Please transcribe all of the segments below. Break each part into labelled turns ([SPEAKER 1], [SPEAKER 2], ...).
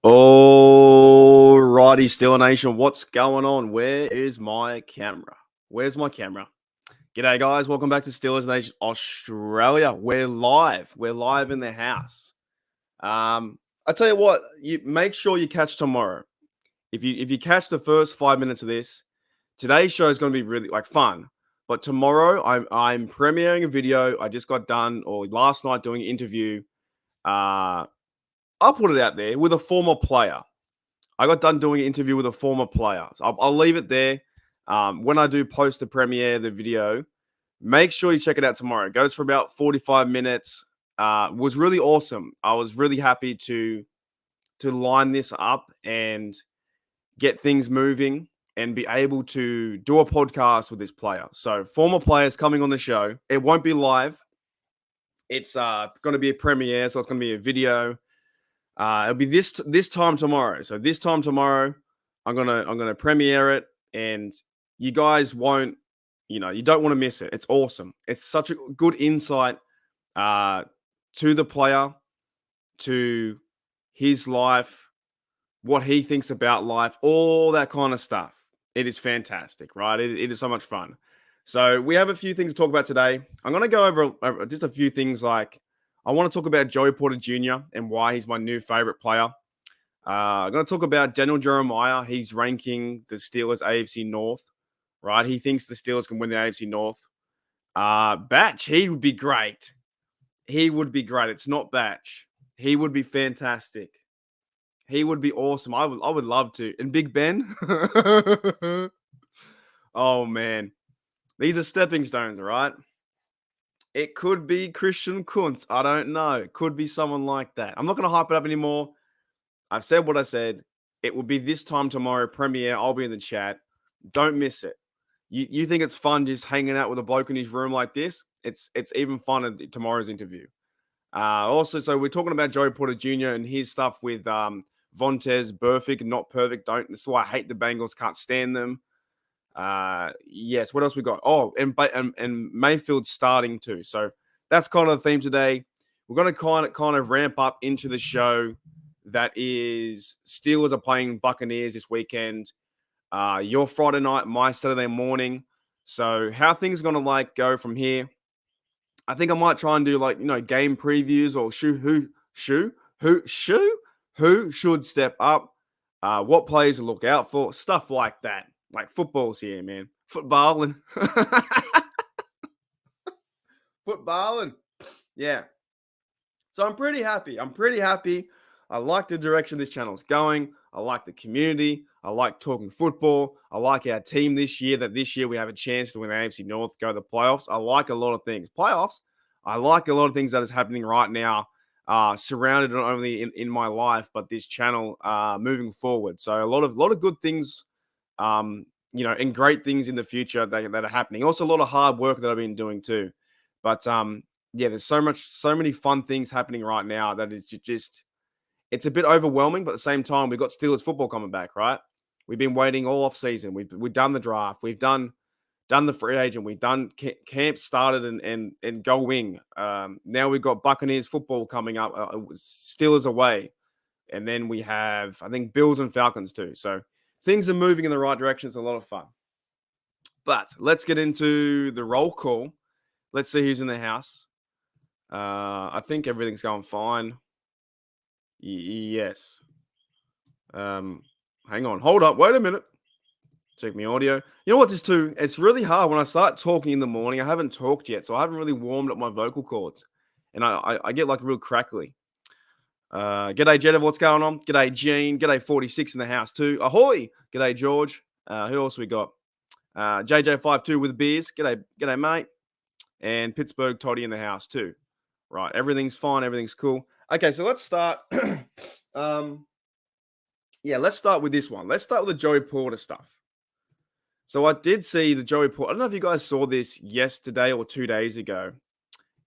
[SPEAKER 1] Alrighty, Steeler Nation, what's going on? Where is my camera? Where's my camera? G'day, guys. Welcome back to Steelers Nation Australia. We're live. We're live in the house. I tell you what, you make sure you catch tomorrow. If you catch the first 5 minutes of this, today's show is going to be really fun. But tomorrow, I'm premiering a video. I just got done, or last night, doing an interview. I'll put it out there with a former player. I got done doing an interview with a former player. So I'll leave it there. When I do post the premiere, the video, make sure you check it out tomorrow. It goes for about 45 minutes. Was really awesome. I was really happy to line this up and get things moving and be able to do a podcast with this player. So former players coming on the show. It won't be live. It's going to be a premiere, so it's going to be a video. It'll be this time tomorrow. So this time tomorrow, I'm gonna premiere it, and you guys won't, you don't want to miss it. It's awesome. It's such a good insight to the player, to his life, what he thinks about life, all that kind of stuff. It is fantastic, right? It is so much fun. So we have a few things to talk about today. I'm gonna go over just a few things like. I want to talk about Joey Porter Jr. and why he's my new favorite player. I'm going to talk about Daniel Jeremiah. He's ranking the Steelers AFC North, right? He thinks the Steelers can win the AFC North. Batch, he would be great. He would be great. It's not Batch. He would be fantastic. He would be awesome. I would love to. And Big Ben? Oh, man. These are stepping stones, all right? It could be Christian Kuntz. I don't know. It could be someone like that. I'm not going to hype it up anymore. I've said what I said. It will be this time tomorrow, premiere. I'll be in the chat. Don't miss it. You think it's fun just hanging out with a bloke in his room like this? It's even fun at tomorrow's interview. Also, so we're talking about Joey Porter Jr. and his stuff with Vontaze Burfict, not perfect. That's why I hate the Bengals. Can't stand them. Yes, what else we got? Oh, and Mayfield's starting too. So that's kind of the theme today. We're going to kind of ramp up into the show. That is, Steelers are playing Buccaneers this weekend. Your Friday night, my Saturday morning. So how things are going to go from here? I think I might try and do game previews or who should step up, what players to look out for, stuff like that. Like football's here, man. Footballing. Footballing. Yeah. So I'm pretty happy. I like the direction this channel is going. I like the community. I like talking football. I like our team this year, that this year we have a chance to win the AFC North, go to the playoffs. I like a lot of things. Playoffs, I like a lot of things that is happening right now, surrounded not only in my life, but this channel moving forward. So a lot of good things, and great things in the future that are happening. Also, a lot of hard work that I've been doing too. But yeah, there's so many fun things happening right now that is just, it's a bit overwhelming. But at the same time, we've got Steelers football coming back, right? We've been waiting all off season. We've done the draft. We've done the free agent. We've done camp started and going. Now we've got Buccaneers football coming up. Steelers away, and then we have, I think, Bills and Falcons too. So things are moving in the right direction. It's a lot of fun. But let's get into the roll call. Let's see who's in the house. I think everything's going fine. Yes. Hang on. Hold up. Wait a minute. Check my audio. You know what, this too? It's really hard when I start talking in the morning. I haven't talked yet, so I haven't really warmed up my vocal cords. And I get real crackly. G'day, Jeddah. What's going on? G'day, Gene. G'day, 46 in the house too. Ahoy. G'day, George. Who else we got? JJ52 with beers. G'day, mate. And Pittsburgh Toddy in the house too. Right. Everything's fine. Everything's cool. Okay, so let's start. Let's start with this one. Let's start with the Joey Porter stuff. So I did see the Joey Porter. I don't know if you guys saw this yesterday or 2 days ago.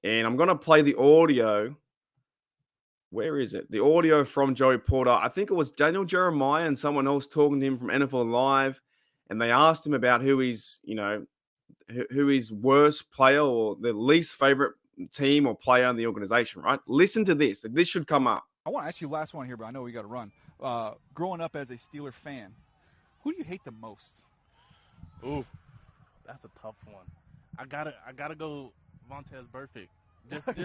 [SPEAKER 1] And I'm going to play the audio. Where is it? The audio from Joey Porter. I think it was Daniel Jeremiah and someone else talking to him from NFL Live. And they asked him about who his worst player or the least favorite team or player in the organization, right? Listen to this. This should come up.
[SPEAKER 2] I want to ask you last one here, but I know we got to run. growing up as a Steeler fan, who do you hate the most?
[SPEAKER 3] Ooh, that's a tough one. I gotta go Vontaze Burfict. But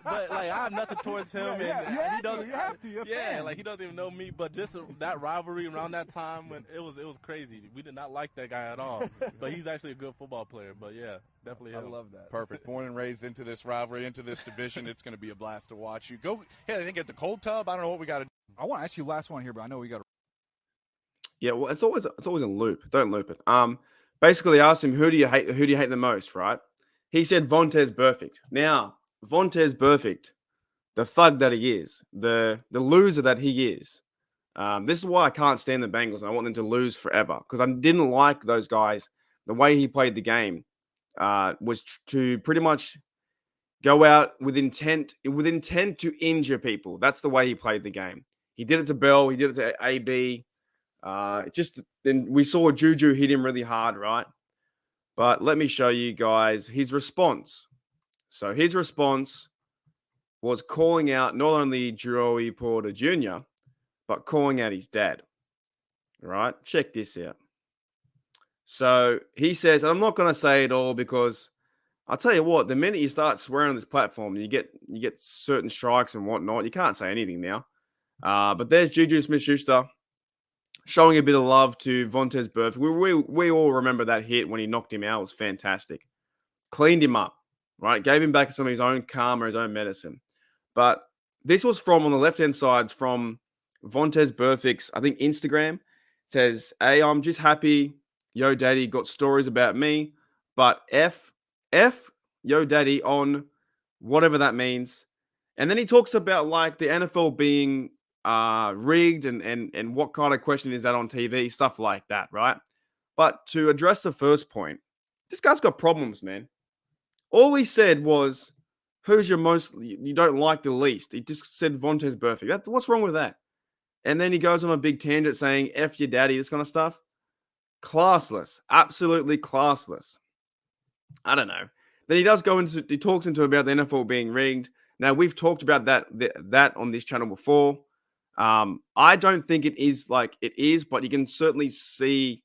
[SPEAKER 3] like I have nothing towards him, and he doesn't.
[SPEAKER 2] You have to. You're a fan.
[SPEAKER 3] Like he doesn't even know me. But just that rivalry around that time when it was crazy. We did not like that guy at all. But he's actually a good football player. But yeah, definitely him.
[SPEAKER 2] I love that.
[SPEAKER 4] Perfect. Born and raised into this rivalry, into this division. It's going to be a blast to watch you go. Hey, I think at the cold tub. I don't know what we got to do.
[SPEAKER 2] I want to ask you last one here, but I know we got to.
[SPEAKER 1] Yeah, well, it's always in loop. Don't loop it. Basically asked him who do you hate the most, right? He said Vontaze Burfict. Now, Vontaze Burfict, the thug that he is, the loser that he is. This is why I can't stand the Bengals and I want them to lose forever because I didn't like those guys. The way he played the game was to pretty much go out with intent to injure people. That's the way he played the game. He did it to Bell. He did it to AB. Just then we saw Juju hit him really hard, right? But let me show you guys his response. So his response was calling out not only Joey Porter Jr., but calling out his dad. All right, check this out. So he says, and I'm not going to say it all because I'll tell you what, the minute you start swearing on this platform, you get certain strikes and whatnot. You can't say anything now. But there's Juju Smith-Schuster showing a bit of love to Vontaze Burfict. We all remember that hit when he knocked him out. It was fantastic. Cleaned him up, right? Gave him back some of his own karma, his own medicine. But this was from, on the left-hand side, from Vontaze Burfict's, I think, Instagram. It says, hey, I'm just happy Yo Daddy got stories about me, but F Yo Daddy on whatever that means. And then he talks about, like, the NFL being rigged and what kind of question is that on TV, stuff like that, right? But to address the first point, this guy's got problems, man. All he said was, who's your most, you don't like the least? He just said Vontaze Burfict. What's wrong with that? And then he goes on a big tangent saying, F your daddy, this kind of stuff. Classless. Absolutely classless. I don't know. Then he talks into about the NFL being rigged. Now, we've talked about that on this channel before. I don't think it is like it is, but you can certainly see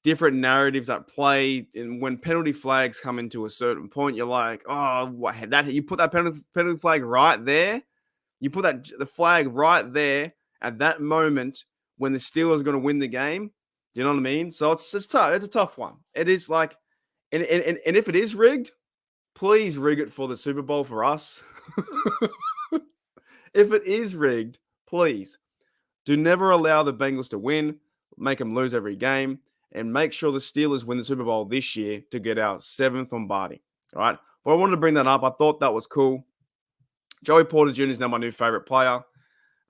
[SPEAKER 1] different narratives at play. And when penalty flags come into a certain point, you're like, oh, you put that penalty flag right there. You put the flag right there at that moment when the Steelers are going to win the game. You know what I mean? So it's tough. It's a tough one. It is like, and if it is rigged, please rig it for the Super Bowl for us. If it is rigged, please do never allow the Bengals to win, make them lose every game, and make sure the Steelers win the Super Bowl this year to get our 7th Lombardi. All right. But I wanted to bring that up. I thought that was cool. Joey Porter Jr. is now my new favorite player.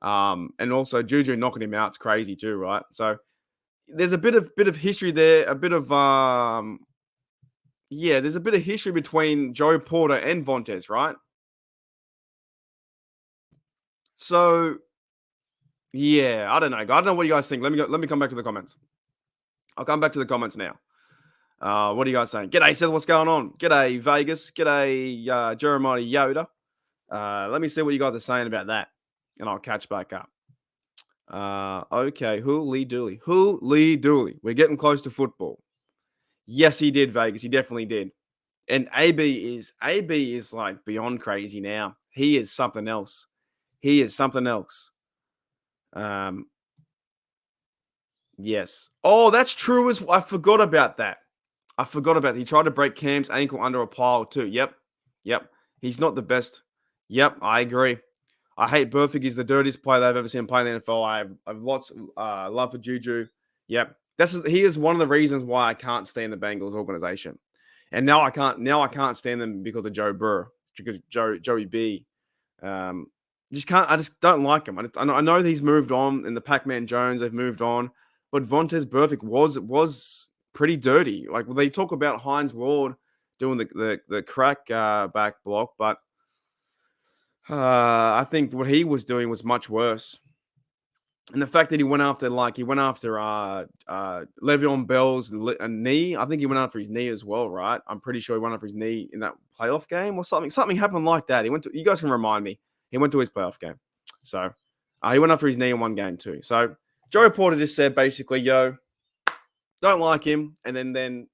[SPEAKER 1] And also Juju knocking him out is crazy too, right? So there's a bit of history there, there's a bit of history between Joey Porter and Vontaze, right? So yeah, I don't know. I don't know what you guys think. Let me come back to the comments. I'll come back to the comments now. What are you guys saying? G'day, Seth. What's going on? G'day, Vegas. G'day, Jeremiah Yoda. Let me see what you guys are saying about that, and I'll catch back up. Okay, Lee Dooley. We're getting close to football. Yes, he did, Vegas. He definitely did. And AB is like beyond crazy now. He is something else. Yes. Oh, that's true as I forgot about that. He tried to break Cam's ankle under a pile too. Yep. He's not the best. Yep, I agree. I hate Burfict. He's the dirtiest player I've ever seen play in the NFL. I have lots of love for Juju. Yep. He is one of the reasons why I can't stand the Bengals organization. And now I can't stand them because of Joe Burr, because Joey B. I just don't like him. I know he's moved on, and the Pac-Man Jones, they've moved on. But Vontaze Burfict was pretty dirty. Like, they talk about Hines Ward doing the crack back block, but I think what he was doing was much worse. And the fact that he went after Le'Veon Bell's knee, I think he went after his knee as well, right? I'm pretty sure he went after his knee in that playoff game or something. Something happened like that. You guys can remind me. He went to his playoff game. So He went up for his knee in one game too. So Joey Porter just said basically, yo, don't like him. And then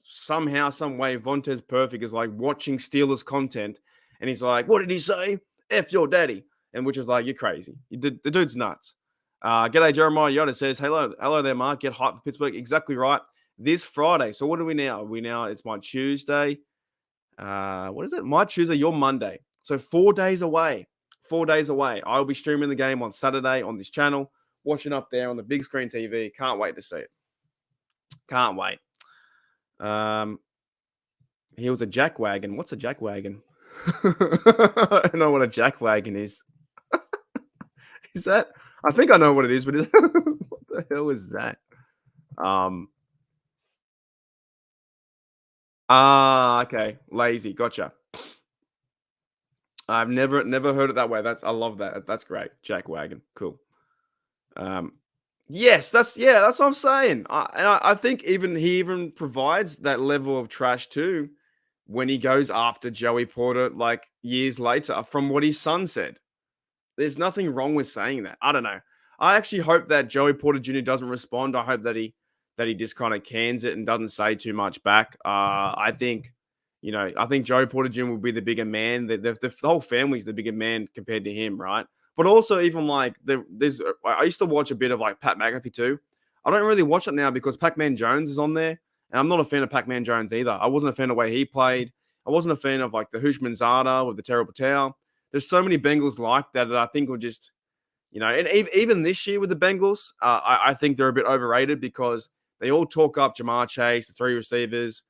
[SPEAKER 1] somehow, some way, Vontez Perfect is like watching Steelers content. And he's like, what did he say? F your daddy. And which is like, you're crazy. The dude's nuts. G'day, Jeremiah Yoda says, hello there, Mark. Get hyped for Pittsburgh. Exactly right. This Friday. So what are we now? It's my Tuesday. What is it? My Tuesday, your Monday. So 4 days away. 4 days away. I'll be streaming the game on Saturday on this channel, watching up there on the big screen TV. Can't wait to see it. Can't wait. He was a jackwagon. What's a jackwagon? I don't know what a jackwagon is. Is that? I think I know what it is, but what the hell is that? Okay. Lazy. Gotcha. I've never heard it that way. I love that. That's great. Jackwagon. Cool. Yes, that's what I'm saying. I think he even provides that level of trash too when he goes after Joey Porter like years later from what his son said. There's nothing wrong with saying that. I don't know. I actually hope that Joey Porter Jr. doesn't respond. I hope that he just kind of cans it and doesn't say too much back. I think Joey Porter Jr. will be the bigger man. The whole family's the bigger man compared to him, right? But also even like I used to watch a bit of like Pat McAfee too. I don't really watch it now because Pac-Man Jones is on there. And I'm not a fan of Pac-Man Jones either. I wasn't a fan of the way he played. I wasn't a fan of like the Hooshman Zada with the terrible towel. There's so many Bengals like that I think will just, and even this year with the Bengals, I think they're a bit overrated because they all talk up Jamar Chase, the three receivers,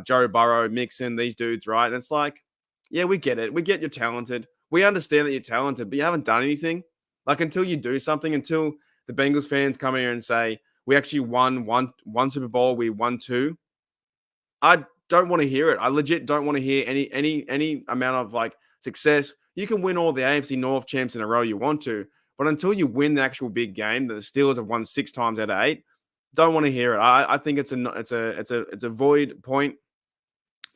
[SPEAKER 1] Joe Burrow, Mixon, these dudes, right? And it's like, yeah, we get it. We get you're talented. We understand that you're talented, but you haven't done anything. Like until you do something, until the Bengals fans come here and say, we actually won one Super Bowl, we won two. I don't want to hear it. I legit don't want to hear any amount of like success. You can win all the AFC North champs in a row you want to, but until you win the actual big game that the Steelers have won 6 times out of 8, don't want to hear it. I think it's a void point.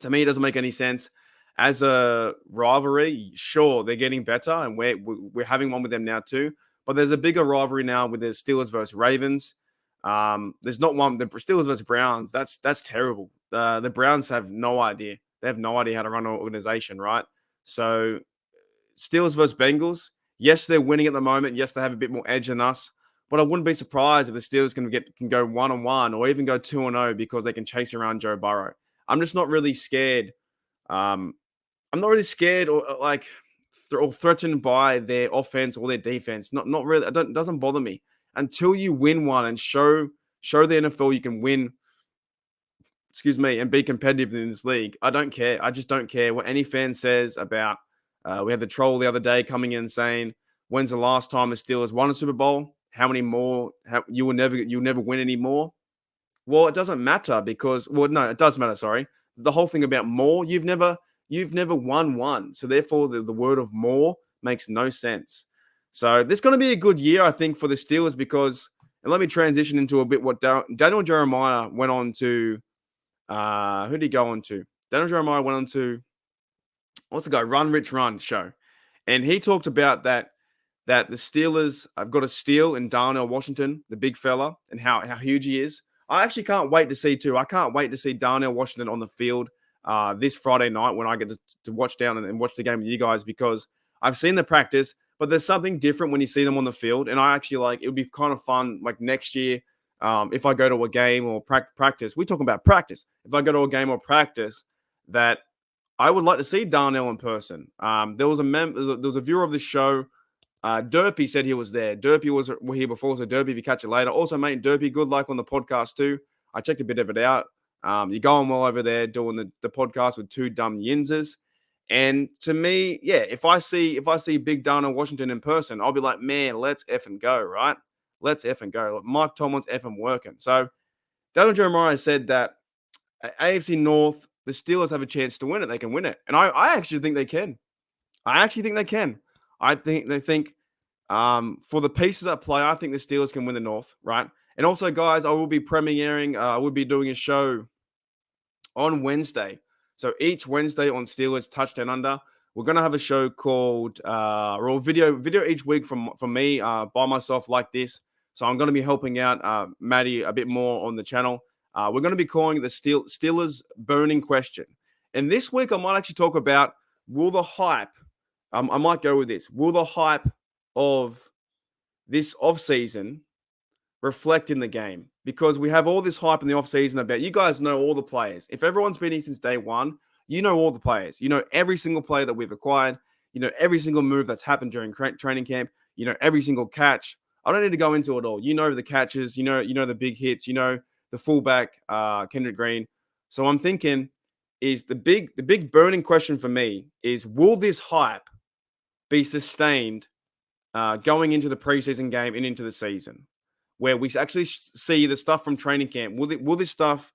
[SPEAKER 1] To me, it doesn't make any sense. As a rivalry, sure, they're getting better, and we're having one with them now too. But there's a bigger rivalry now with the Steelers versus Ravens. There's not one. The Steelers versus Browns. That's terrible. The Browns have no idea. They have no idea how to run an organization, right? So Steelers versus Bengals. Yes, they're winning at the moment. Yes, they have a bit more edge than us. But I wouldn't be surprised if the Steelers can go 1-1 or even go 2-0 because they can chase around Joe Burrow. I'm just not really scared. I'm not really scared or threatened by their offense or their defense. Not really. It doesn't bother me until you win one and show the NFL you can win. Excuse me, and be competitive in this league. I don't care. I just don't care what any fan says about. We had the troll the other day coming in saying, "When's the last time the Steelers won a Super Bowl? How many more? You'll never win any more." Well, it doesn't matter because no, it does matter. Sorry, the whole thing about more. You've never won one, so therefore the word of more makes no sense. So this is going to be a good year, I think, for the Steelers because. And let me transition into a bit what Daniel Jeremiah went on to. Who did he go on to? Daniel Jeremiah went on to what's the guy? Run Rich Run show. And he talked about that the Steelers have got a steal in Darnell Washington, the big fella, and how huge he is. I actually can't wait to see too. I can't wait to see Darnell Washington on the field this Friday night when I get to watch down and watch the game with you guys because I've seen the practice, but there's something different when you see them on the field. And I actually it would be kind of fun like next year. If I go to a game or practice, we're talking about practice. If I go to a game or practice, that I would like to see Darnell in person. There was a viewer of the show. Derpy said he was there. Derpy was here before, so Derpy, if you catch it later. Also, mate, Derpy, good luck on the podcast too. I checked a bit of it out. You're going well over there doing the podcast with two dumb yinzers. And to me, yeah, if I see Big Darnell Washington in person, I'll be like, man, let's effing go, right? Let's effing go. Mike Tomlin's effing working. So Daniel Jeremiah said that AFC North, the Steelers have a chance to win it. They can win it. And I actually think they can. I think for the pieces at play, I think the Steelers can win the North, right? And also, guys, I will be premiering, I will be doing a show on Wednesday. So each Wednesday on Steelers Touchdown Under, we're gonna have a show called or video each week from me by myself like this. So I'm gonna be helping out Maddie a bit more on the channel. We're gonna be calling it the Steelers burning question. And this week I might actually talk about will the hype. I might go with this. Will the hype of this offseason reflect in the game? Because we have all this hype in the offseason about, you guys know all the players. If everyone's been here since day one, you know all the players. You know every single player that we've acquired. You know every single move that's happened during training camp. You know every single catch. I don't need to go into it all. You know the catches. You know the big hits. You know the fullback, Kendrick Green. So I'm thinking, is the big burning question for me is, will this hype be sustained going into the preseason game and into the season, where we actually see the stuff from training camp? Will this stuff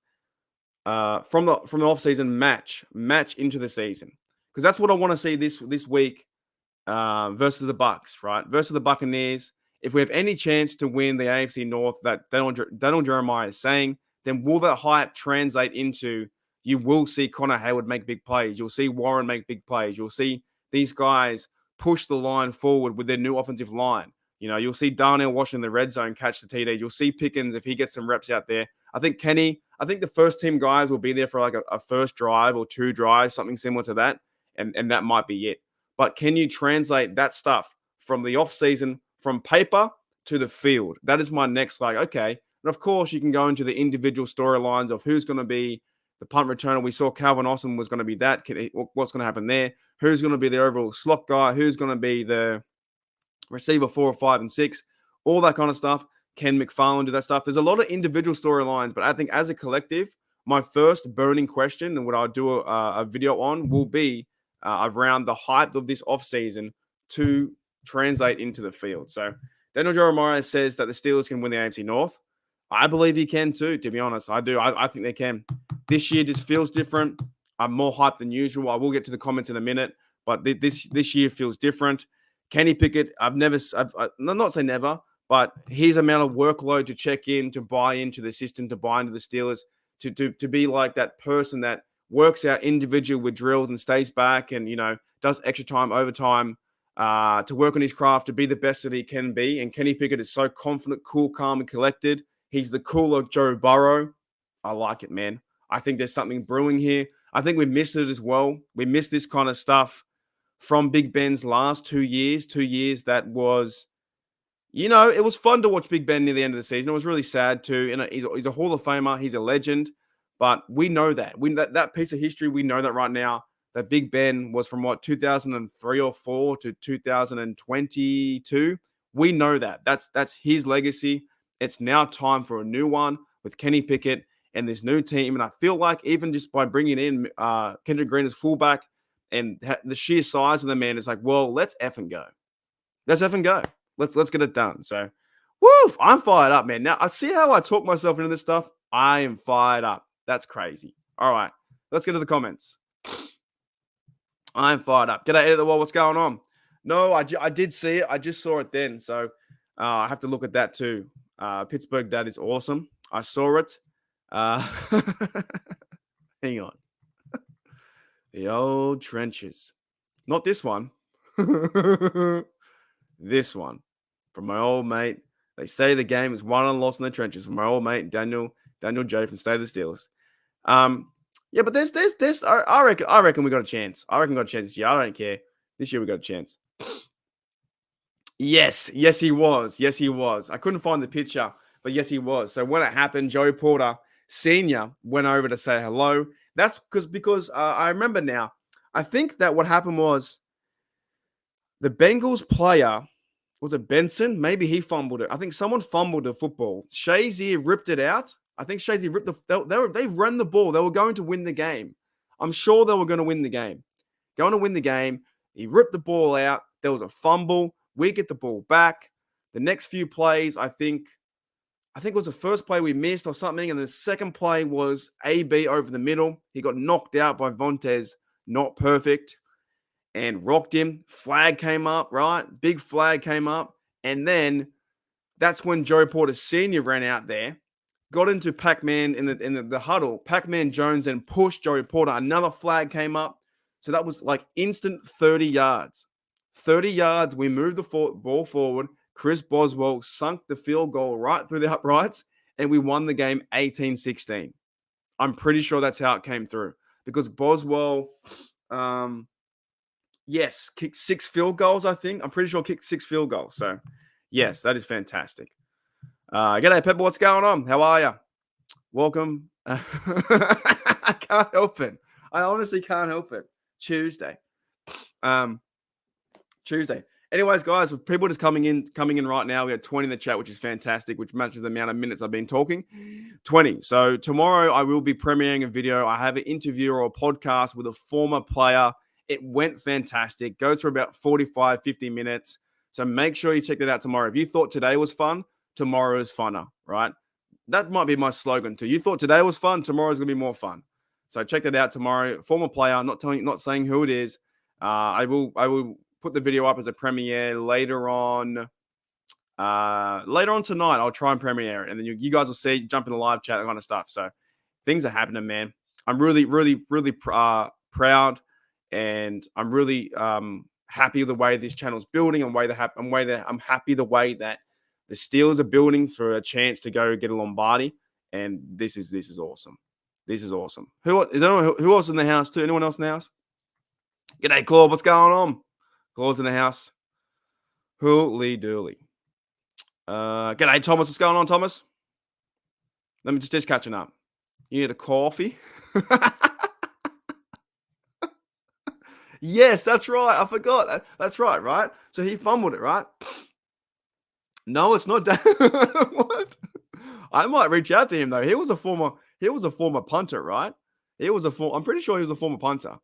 [SPEAKER 1] from the offseason match into the season? Because that's what I want to see this week versus the Bucs, right? Versus the Buccaneers. If we have any chance to win the AFC North that Daniel Jeremiah is saying, then will that hype translate into, you will see Connor Hayward make big plays. You'll see Warren make big plays. You'll see these guys push the line forward with their new offensive line. You know, you'll see Darnell Washington in the red zone catch the TD. You'll see Pickens if he gets some reps out there. I think the first team guys will be there for like a first drive or two drives, something similar to that, and that might be it. But can you translate that stuff from the offseason, from paper to the field? That is my next, okay. And of course, you can go into the individual storylines of who's going to be the punt returner. We saw Calvin Austin was going to be that. What's going to happen there? Who's going to be the overall slot guy? Who's going to be the receiver 4 or 5 and 6? All that kind of stuff. Can McFarland do that stuff? There's a lot of individual storylines, but I think as a collective, my first burning question and what I'll do a video on will be around the hype of this offseason to translate into the field. So Daniel Jeremiah says that the Steelers can win the AFC North. I believe he can too, to be honest. I do. I think they can. This year just feels different. I'm more hyped than usual. I will get to the comments in a minute, but this year feels different. Kenny Pickett, I'm not saying never, but his amount of workload to check in, to buy into the system, to buy into the Steelers, to be like that person that works out individual with drills and stays back and, does extra time, overtime, to work on his craft, to be the best that he can be. And Kenny Pickett is so confident, cool, calm, and collected. He's the cooler Joe Burrow. I like it, man. I think there's something brewing here. I think we missed it as well. We missed this kind of stuff from Big Ben's last 2 years. 2 years that was, it was fun to watch Big Ben near the end of the season. It was really sad too. He's a Hall of Famer. He's a legend. But we know that. That piece of history, we know that right now, that Big Ben was from 2003 or 4 to 2022. We know that. That's his legacy. It's now time for a new one with Kenny Pickett and this new team. And I feel like even just by bringing in Kendrick Green as fullback and the sheer size of the man, it's like, well, let's effing go. Let's effing go. Let's get it done. So, woof, I'm fired up, man. Now, I see how I talk myself into this stuff. I am fired up. That's crazy. All right, let's get to the comments. I'm fired up. G'day, Edit the Wall. What's going on? No, I did see it. I just saw it then. So, I have to look at that too. Pittsburgh Dad is awesome. I saw it. Hang on. The old trenches. Not this one. This one. From my old mate. They say the game is won and lost in the trenches. From my old mate, Daniel J. from State of the Steelers. Yeah, but there's I reckon we got a chance. I reckon we got a chance this year. I don't care. This year we got a chance. Yes, he was. Yes, he was. I couldn't find the picture, but yes, he was. So when it happened, Joey Porter Sr. went over to say hello. That's because I remember now. I think that what happened was the Bengals player, was it Benson? Maybe he fumbled it. I think someone fumbled the football. Shazier ripped it out. I think Shazier ripped they ran the ball. They were going to win the game. I'm sure they were going to win the game. Going to win the game. He ripped the ball out. There was a fumble. We get the ball back. The next few plays, I think it was the first play we missed or something, and the second play was AB over the middle. He got knocked out by Vontaze, not perfect, and rocked him. Flag came up, right? Big flag came up, and then that's when Joey Porter Sr. ran out there, got into Pac-Man in the huddle. Pac-Man Jones and pushed Joey Porter. Another flag came up. So that was like instant 30 yards. 30 yards. We moved the ball forward. Chris Boswell sunk the field goal right through the uprights, and we won the game 18-16. I'm pretty sure that's how it came through because Boswell, yes, kicked 6 field goals, I think. I'm pretty sure kicked 6 field goals. So, yes, that is fantastic. G'day, Pepper. What's going on? How are you? Welcome. I can't help it. I honestly can't help it. Tuesday. Tuesday. Anyways, guys, with people just coming in right now, we got 20 in the chat, which is fantastic, which matches the amount of minutes I've been talking. 20. So tomorrow I will be premiering a video. I have an interview or a podcast with a former player. It went fantastic. Goes for about 45, 50 minutes. So make sure you check that out tomorrow. If you thought today was fun, tomorrow is funner, right? That might be my slogan too. You thought today was fun, tomorrow's going to be more fun. So check that out tomorrow. Former player, not saying who it is. I will put the video up as a premiere later on tonight. I'll try and premiere it, and then you guys will see, jump in the live chat, that kind of stuff. So things are happening, man. I'm really proud, and I'm really happy the way this channel's building, and I'm happy the way that the Steelers are building for a chance to go get a Lombardi, and this is awesome. This is awesome. Who else in the house too? Anyone else in the house? G'day, Claude. What's going on? Claude's in the house. Holy dooly. G'day, Thomas. What's going on, Thomas? Let me just catching up. You need a coffee? Yes, that's right. I forgot. That's right? So he fumbled it, right? No, it's not. What? I might reach out to him though. He was a former punter, right? I'm pretty sure he was a former punter.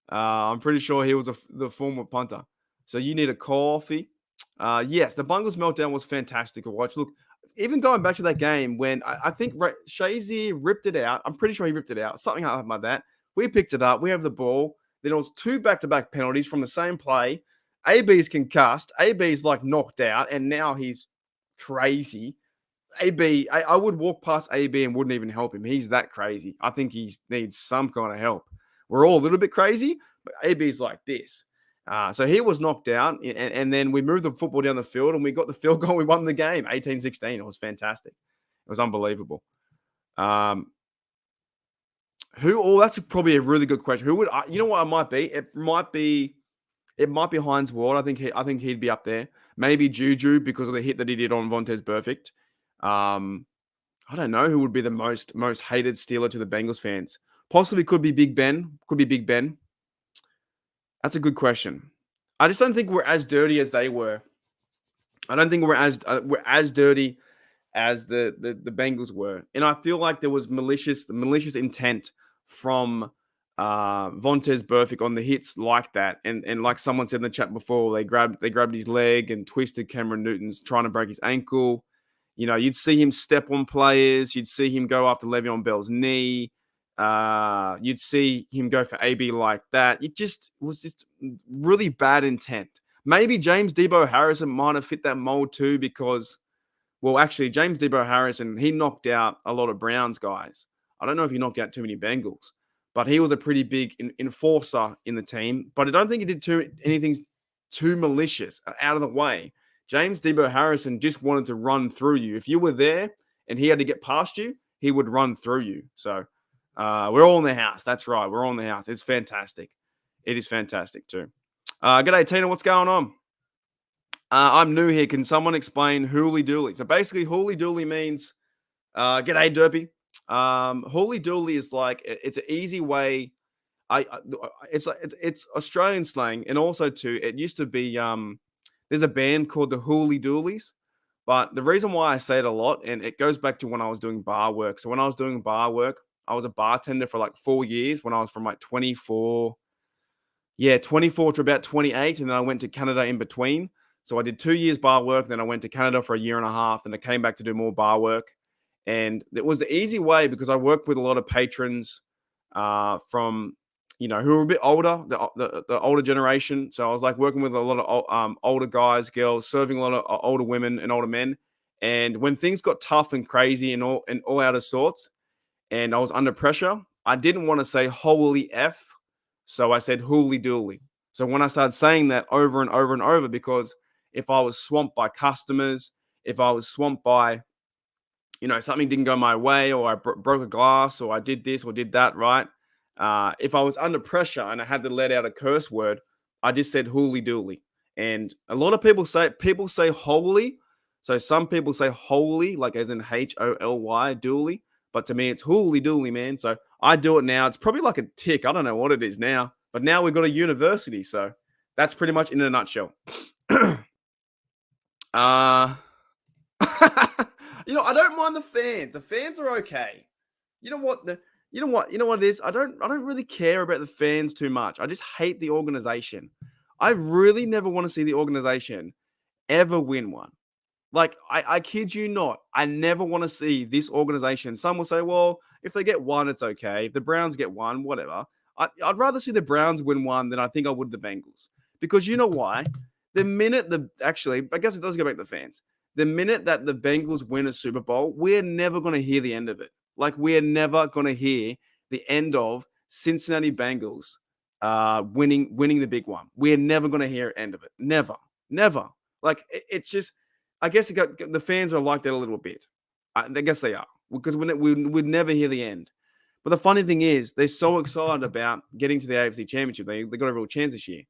[SPEAKER 1] I'm pretty sure he was the former punter. So you need a coffee. Yes, the Bungles meltdown was fantastic to watch. Look, even going back to that game when I think Shazier ripped it out. I'm pretty sure he ripped it out. Something like that. We picked it up. We have the ball. Then it was 2 back-to-back penalties from the same play. AB's concussed. AB's like knocked out, and now he's crazy. I would walk past AB and wouldn't even help him. He's that crazy. I think he needs some kind of help. We're all a little bit crazy, but AB's like this. So he was knocked out, and then we moved the football down the field, and we got the field goal. We won the game, 18-16. It was fantastic. It was unbelievable. That's probably a really good question. Who would you know what it might be? It might be Hines Ward. I think he'd be up there. Maybe Juju because of the hit that he did on Vontaze Burfict. I don't know who would be the most hated Steeler to the Bengals fans. Possibly could be Big Ben. That's a good question. I just don't think we're as dirty as they were. I don't think we're as dirty as the Bengals were. And I feel like there was malicious intent from Vontaze Burfict on the hits like that. And like someone said in the chat before, they grabbed his leg and twisted Cameron Newton's trying to break his ankle. You know, you'd see him step on players. You'd see him go after Le'Veon Bell's knee. You'd see him go for AB like that. It was just really bad intent. Maybe James Debo Harrison might have fit that mold too because, well, actually, James Debo Harrison, he knocked out a lot of Browns guys. I don't know if he knocked out too many Bengals, but he was a pretty big enforcer in the team. But I don't think he did anything too malicious, out of the way. James Debo Harrison just wanted to run through you. If you were there and he had to get past you, he would run through you. So we're all in the house. That's right. We're all in the house. It's fantastic. It is fantastic too. G'day, Tina. What's going on? I'm new here. Can someone explain Hooly Dooly? So basically, Hooly Dooly means g'day, Derpy. Hooly Dooly is like it's an easy way. It's Australian slang, and also too, it used to be there's a band called the Hooly Doolies. But the reason why I say it a lot, and it goes back to when I was doing bar work. So when I was doing bar work, I was a bartender for like 4 years when I was from like 24 to about 28. And then I went to Canada in between. So I did 2 years bar work. Then I went to Canada for a year and a half. And I came back to do more bar work. And it was the easy way because I worked with a lot of patrons from, who were a bit older, the older generation. So I was like working with a lot of older guys, girls, serving a lot of older women and older men. And when things got tough and crazy and all out of sorts, and I was under pressure, I didn't want to say holy F So I said Hooley Dooley. So when I started saying that over and over and over, because if I was swamped by customers, if I was swamped by, something didn't go my way, or I broke a glass, or I did this or did that, right? If I was under pressure and I had to let out a curse word, I just said Hooley Dooley. And a lot of people say holy. So some people say holy, like as in Holly Dooley. But to me, it's Hooley Dooley, man. So I do it now. It's probably like a tick. I don't know what it is now. But now we've got a university. So that's pretty much in a nutshell. I don't mind the fans. The fans are okay. You know what? You know what it is? I don't really care about the fans too much. I just hate the organization. I really never want to see the organization ever win one. Like, I kid you not. I never want to see this organization. Some will say, well, if they get one, it's okay. If the Browns get one, whatever. I'd rather see the Browns win one than I think I would the Bengals. Because you know why? Actually, I guess it does go back to the fans. The minute that the Bengals win a Super Bowl, we're never going to hear the end of it. Like, we're never going to hear the end of Cincinnati Bengals winning the big one. We're never going to hear the end of it. Never. Like, it's just, I guess the fans are like that a little bit. I guess they are, because we'd never hear the end. But the funny thing is, they're so excited about getting to the AFC Championship. They got a real chance this year.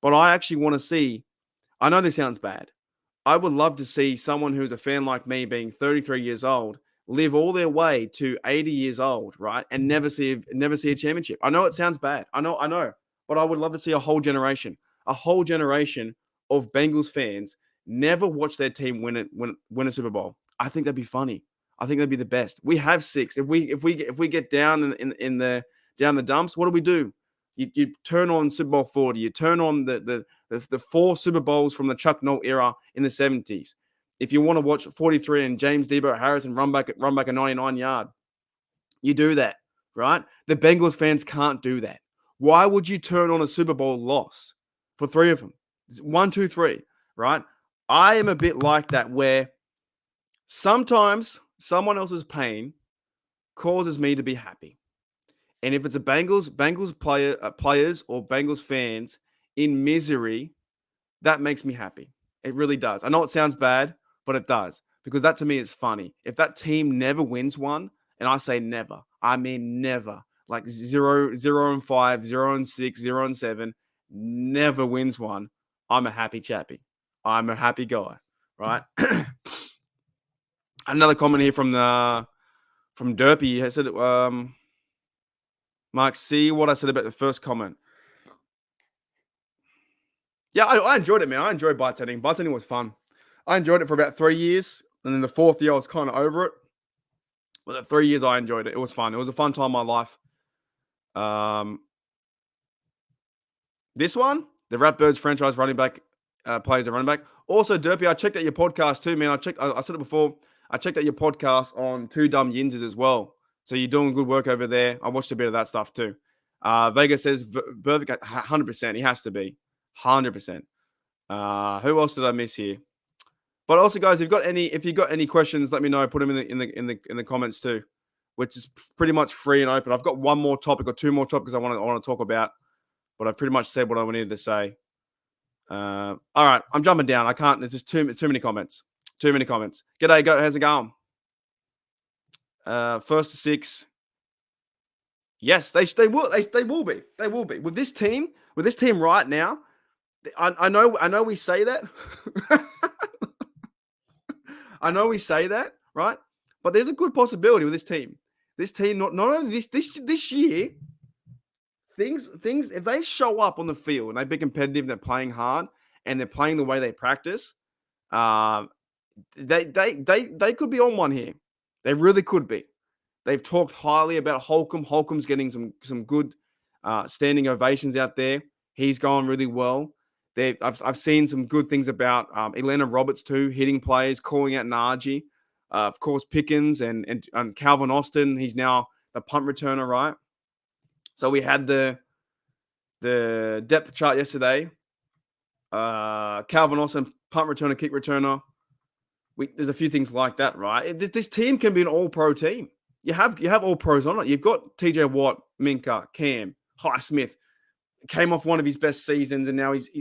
[SPEAKER 1] But I actually want to see, I know this sounds bad. I would love to see someone who's a fan like me, being 33 years old, live all their way to 80 years old, right? And never see a championship. I know it sounds bad. I know. But I would love to see a whole generation of Bengals fans never watch their team win a Super Bowl. I think that'd be funny. I think that'd be the best. We have 6. If we get down in the dumps, what do? You turn on Super Bowl 40. You turn on the 4 Super Bowls from the Chuck Noll era in the 70s. If you want to watch 43 and James Debo Harrison run back a 99-yard, you do that, right? The Bengals fans can't do that. Why would you turn on a Super Bowl loss for 3 of them? 1, 2, 3, right? I am a bit like that, where sometimes someone else's pain causes me to be happy. And if it's a Bengals players or Bengals fans in misery, that makes me happy. It really does. I know it sounds bad, but it does, because that to me is funny. If that team never wins one, and I say never, I mean never, like 0-5, 0-6, 0-7, never wins one, I'm a happy chappy. I'm a happy guy, right? Another comment here from Derpy. He said, Mark, see what I said about the first comment. Yeah, I enjoyed it, man. I enjoyed bartending. Bartending was fun. I enjoyed it for about 3 years. And then the 4th year, I was kind of over it. But the 3 years, I enjoyed it. It was fun. It was a fun time in my life. This one, the Ratbirds franchise running back plays a running back. Also, Derpy, I checked out your podcast too, man. I said it before. I checked out your podcast on Two Dumb Yinzers as well. So you're doing good work over there. I watched a bit of that stuff too. Vegas says Burfict 100%. He has to be 100%. Who else did I miss here? But also, guys, if you've got any questions, let me know. Put them in the comments too, which is pretty much free and open. I've got one more topic or 2 more topics I want to talk about, but I've pretty much said what I needed to say. All right, I'm jumping down. I can't. There's just too many comments. Too many comments. G'day, go. How's it going? First to 6. Yes, they will. They will be. They will be with this team. With this team right now. I know we say that. I know we say that, right? But there's a good possibility with this team. This team, not only this year, things if they show up on the field and they be competitive, they're playing hard, and they're playing the way they practice, they could be on one here. They really could be. They've talked highly about Holcomb. Holcomb's getting some good standing ovations out there. He's going really well. I've seen some good things about Elena Roberts too, hitting players, calling out Najee. Of course, Pickens and Calvin Austin. He's now the punt returner, right? So we had the depth chart yesterday. Calvin Austin, punt returner, kick returner. There's a few things like that, right? This team can be an all-pro team. You have all pros on it. You've got TJ Watt, Minka, Cam, Highsmith, came off one of his best seasons, and now he's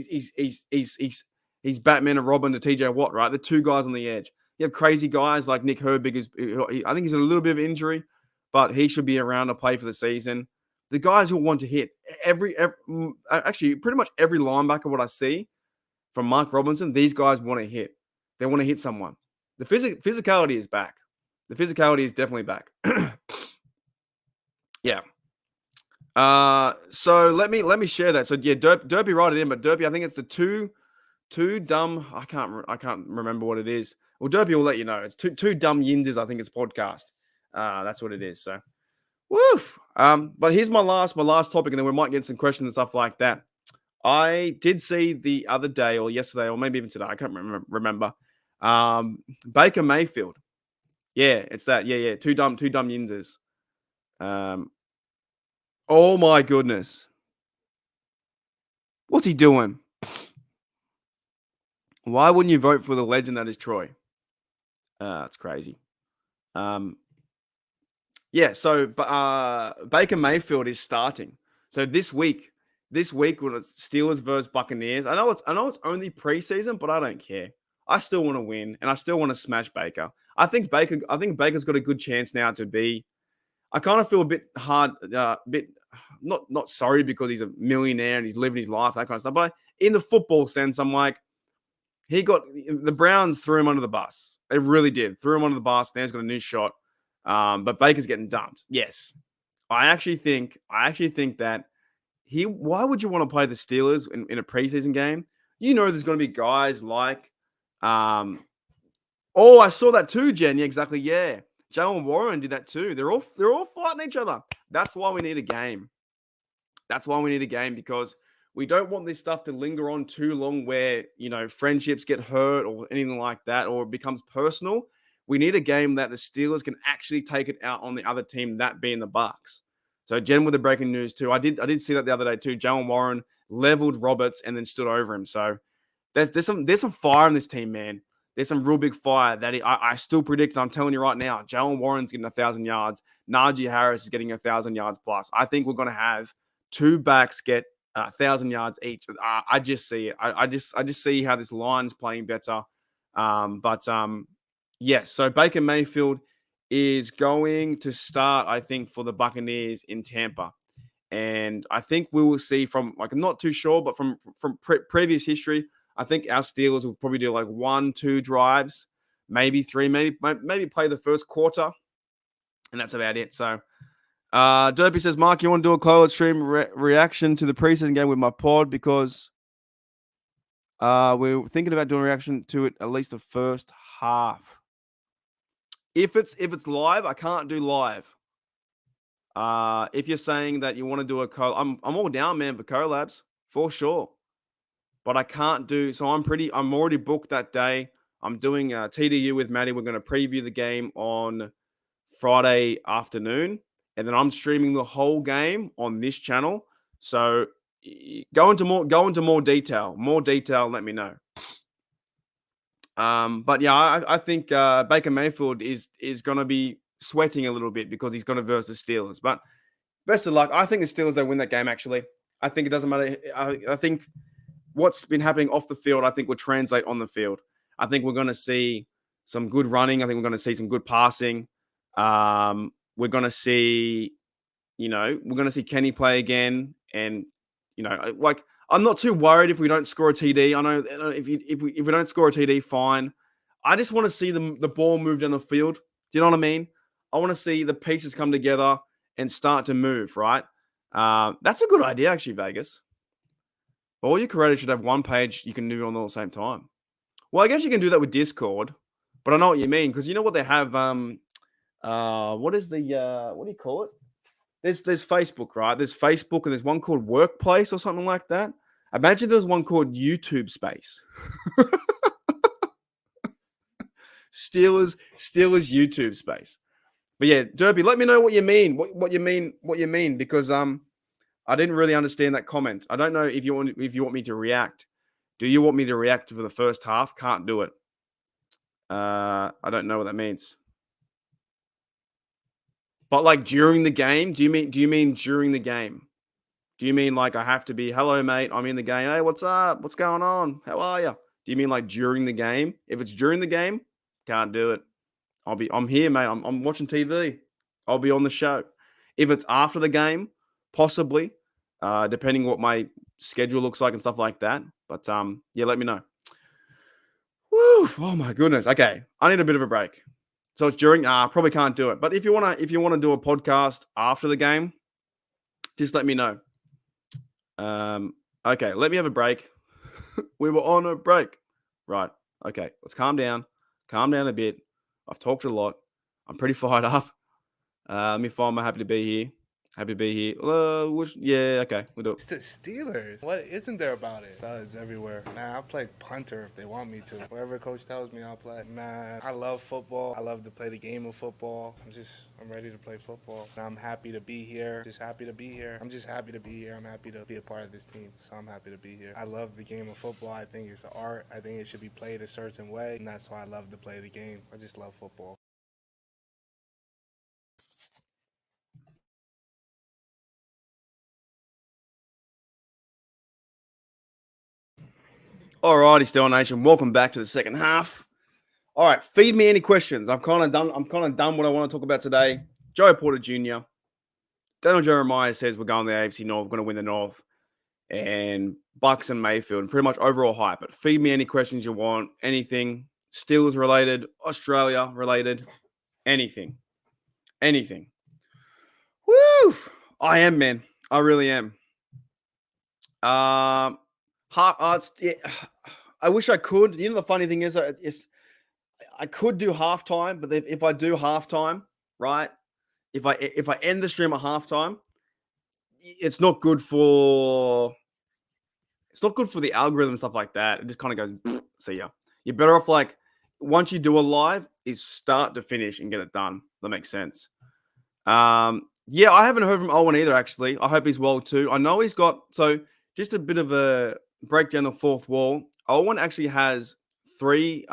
[SPEAKER 1] Batman and Robin to TJ Watt, right? The two guys on the edge. You have crazy guys like Nick Herbig. I think he's a little bit of injury, but he should be around to play for the season. The guys who want to hit actually pretty much every linebacker what I see from Mark Robinson, these guys want to hit. They want to hit someone. The physicality is back. The physicality is definitely back. Yeah. So let me share that. So yeah, Derpy wrote it in, but Derpy, I think it's the two dumb. I can't remember what it is. Well, Derpy will let you know. It's two dumb yinzers. I think it's podcast. That's what it is. So, woof. But here's my last topic, and then we might get some questions and stuff like that. I did see the other day or yesterday or maybe even today. I can't remember. Baker Mayfield. Yeah, it's that. Yeah. Two dumb yinzers. Oh my goodness. What's he doing? Why wouldn't you vote for the legend that is Troy? It's crazy. Yeah, so Baker Mayfield is starting. So this week when it's Steelers versus Buccaneers. I know it's only preseason, but I don't care. I still want to win, and I still want to smash Baker. I think Baker's got a good chance now to be. I kind of feel a bit hard, not sorry because he's a millionaire and he's living his life, that kind of stuff. But in the football sense, I'm like, the Browns threw him under the bus. They really did. Threw him under the bus. Now he's got a new shot. But Baker's getting dumped. Yes. I actually think that why would you want to play the Steelers in a preseason game? You know there's going to be guys like I saw that too, Jen. Yeah, exactly. Yeah. Jalen Warren did that too. They're all fighting each other. That's why we need a game. Because we don't want this stuff to linger on too long where, friendships get hurt or anything like that, or it becomes personal. We need a game that the Steelers can actually take it out on the other team, that being the Bucs. So Jen with the breaking news too. I did see that the other day too. Jalen Warren leveled Roberts and then stood over him. So there's some fire in this team, man. There's some real big fire that I still predict. And I'm telling you right now, Jalen Warren's getting 1,000 yards. Najee Harris is getting 1,000 yards plus. I think we're going to have two backs get 1,000 yards each. I just see it. I just see how this line is playing better. Yes. So Baker Mayfield is going to start, I think, for the Buccaneers in Tampa. And I think we will see I'm not too sure, but from previous history, I think our Steelers will probably do like 1-2 drives, maybe 3, maybe play the first quarter. And that's about it. So Derpy says, Mark, you want to do a closed stream reaction to the preseason game with my pod because we're thinking about doing a reaction to it at least the first half. If it's live, I can't do live. If you're saying that you want to do I'm all down, man, for collabs for sure. But I can't do so. I'm already booked that day. I'm doing TDU with Maddie. We're going to preview the game on Friday afternoon, and then I'm streaming the whole game on this channel. So go into more detail. Let me know. But yeah, I think Baker Mayfield is going to be sweating a little bit because he's going to versus the Steelers. But best of luck. I think the Steelers, they win that game, actually. I think it doesn't matter. I think what's been happening off the field, I think will translate on the field. I think we're going to see some good running. I think we're going to see some good passing. We're going to see, Kenny play again. And, I'm not too worried if we don't score a TD. I know if we don't score a TD, fine. I just want to see the ball move down the field. Do you know what I mean? I want to see the pieces come together and start to move, right? That's a good idea, actually, Vegas. All your creators should have one page you can do on all the same time. Well, I guess you can do that with Discord, but I know what you mean because you know what they have. What do you call it? There's Facebook, right? There's Facebook and there's one called Workplace or something like that. Imagine there's one called YouTube Space. Steelers YouTube Space. But yeah, Derpy, let me know what you mean. What you mean because I didn't really understand that comment. I don't know if you want me to react. Do you want me to react for the first half? Can't do it. I don't know what that means. But like during the game, do you mean during the game? Do you mean like I have to be, hello, mate, I'm in the game. Hey, what's up? What's going on? How are you? Do you mean like during the game? If it's during the game, can't do it. I'm here, mate. I'm watching TV. I'll be on the show. If it's after the game, possibly, depending what my schedule looks like and stuff like that. But yeah, let me know. Woo! Oh my goodness. Okay, I need a bit of a break. So it's during. Probably can't do it. But if you wanna do a podcast after the game, just let me know. Okay, let me have a break. We were on a break. Right. Okay, let's calm down. Calm down a bit. I've talked a lot. I'm pretty fired up. Let me find my happy to be here. Happy to be here. Yeah, okay, we'll do it.
[SPEAKER 5] It's the Steelers. What isn't there about it? Studs everywhere. Man, I'll play punter if they want me to. Whatever coach tells me, I'll play. Man, I love football. I love to play the game of football. I'm ready to play football. And I'm happy to be here. Just happy to be here. I'm just happy to be here. I'm happy to be a part of this team. So I'm happy to be here. I love the game of football. I think it's an art. I think it should be played a certain way. And that's why I love to play the game. I just love football.
[SPEAKER 1] Alrighty, Steel Nation. Welcome back to the second half. All right, feed me any questions. I'm kind of done what I want to talk about today. Joey Porter Jr. Daniel Jeremiah says we're going to the AFC North, we're going to win the North, and Bucks and Mayfield, and pretty much overall hype. But feed me any questions you want, anything Steelers related, Australia related, anything. Woo! I am, man. I really am. I wish I could. You know, the funny thing is, I could do halftime, but if I do halftime, right? If I end the stream at halftime, it's not good for the algorithm and stuff like that. It just kind of goes, see ya. You're better off like once you do a live, is start to finish and get it done. That makes sense. Yeah, I haven't heard from Owen either. Actually, I hope he's well too. I know he's got just a bit of a breakdown the fourth wall. Owen actually has three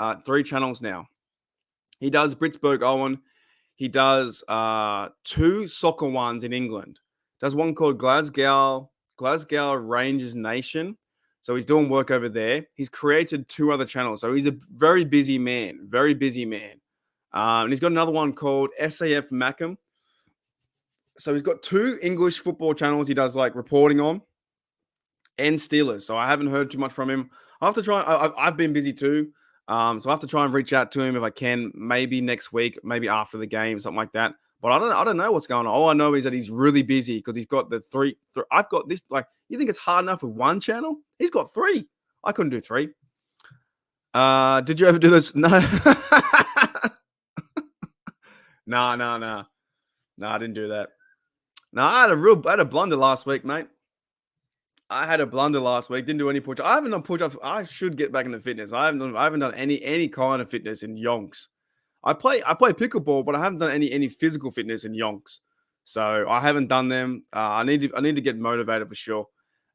[SPEAKER 1] channels now. He does Britsburg Owen. He does 2 soccer ones in England. Does one called Glasgow Rangers Nation. So he's doing work over there. He's created 2 other channels. So he's a very busy man. And he's got another one called SAF Mackham. So he's got 2 English football channels he does like reporting on and Steelers. So I haven't heard too much from him. I have to try. I've been busy too. So I have to try and reach out to him if I can, maybe next week, maybe after the game, something like that. But I don't know what's going on. All I know is that he's really busy because he's got the 3. I've got this. Like, you think it's hard enough with 1 channel? He's got 3. I couldn't do 3. Did you ever do this? No. No, I didn't do that. No, I had a blunder last week, mate. Didn't do any push. I haven't done push-ups. I should get back into fitness. I haven't done any kind of fitness in yonks. I play pickleball, but I haven't done any physical fitness in yonks. So I haven't done them. I need to get motivated for sure.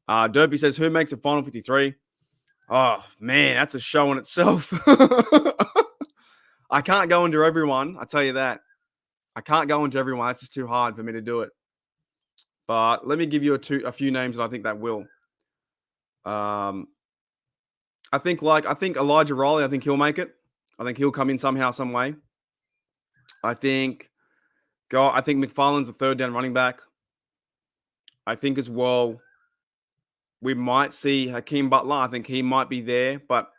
[SPEAKER 1] Derpy says, who makes a final 53? Oh man, that's a show in itself. I can't go into everyone. I tell you that. I can't go into everyone. It's just too hard for me to do it. But let me give you a few names that I think that will. I think Elijah Riley, I think he'll make it. I think he'll come in somehow, some way. I think McFarland's the 3rd down running back. I think as well, we might see Hakeem Butler. I think he might be there, but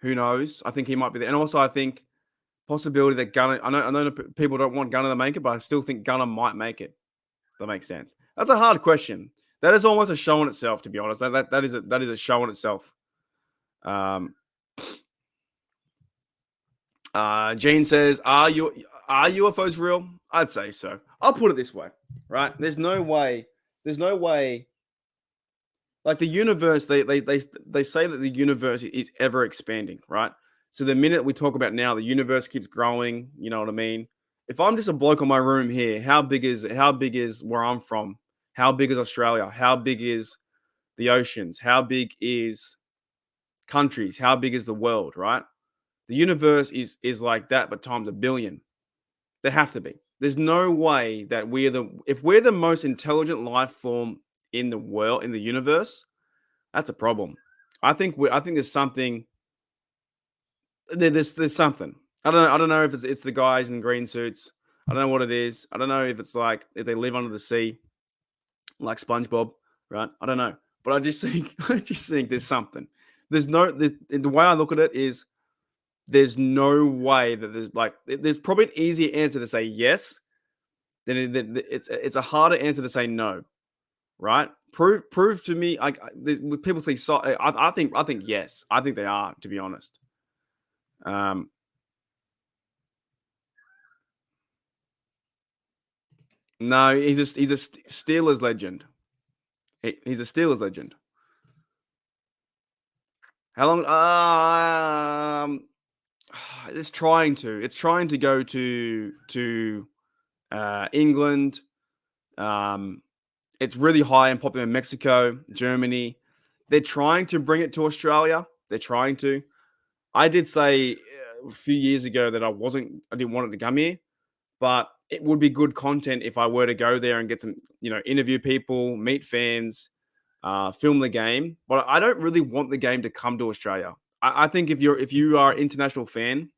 [SPEAKER 1] who knows? I think he might be there. And also I think possibility that Gunner, I know people don't want Gunner to make it, but I still think Gunner might make it. That makes sense. That's a hard question. That is almost a show in itself, to be honest. That is a show in itself. Gene says, are UFOs real? I'd say so. I'll put it this way, right? There's no way. Like the universe, they say that the universe is ever expanding, right? So the minute we talk about now, the universe keeps growing. You know what I mean? If I'm just a bloke on my room here, how big is where I'm from? How big is Australia? How big is the oceans? How big is countries? How big is the world, right? The universe is like that, but times a billion. There have to be. There's no way that if we're the most intelligent life form in the world, in the universe, that's a problem. I think there's something. There's something. I don't know if it's the guys in green suits. I don't know what it is. I don't know if it's like if they live under the sea, like SpongeBob, right? I don't know, but I just think there's something. The way I look at it is there's no way that there's probably an easier answer to say yes than it's a harder answer to say no, right? Prove to me. People say so. I think yes. I think they are, to be honest. No, he's a Steelers legend. He's a Steelers legend. How long? It's trying to go to England. It's really high and popular in Mexico, Germany. They're trying to bring it to Australia. They're trying to. I did say a few years ago that I didn't want it to come here, but it would be good content if I were to go there and get some, interview people, meet fans, film the game. But I don't really want the game to come to Australia. I think if you are an international fan,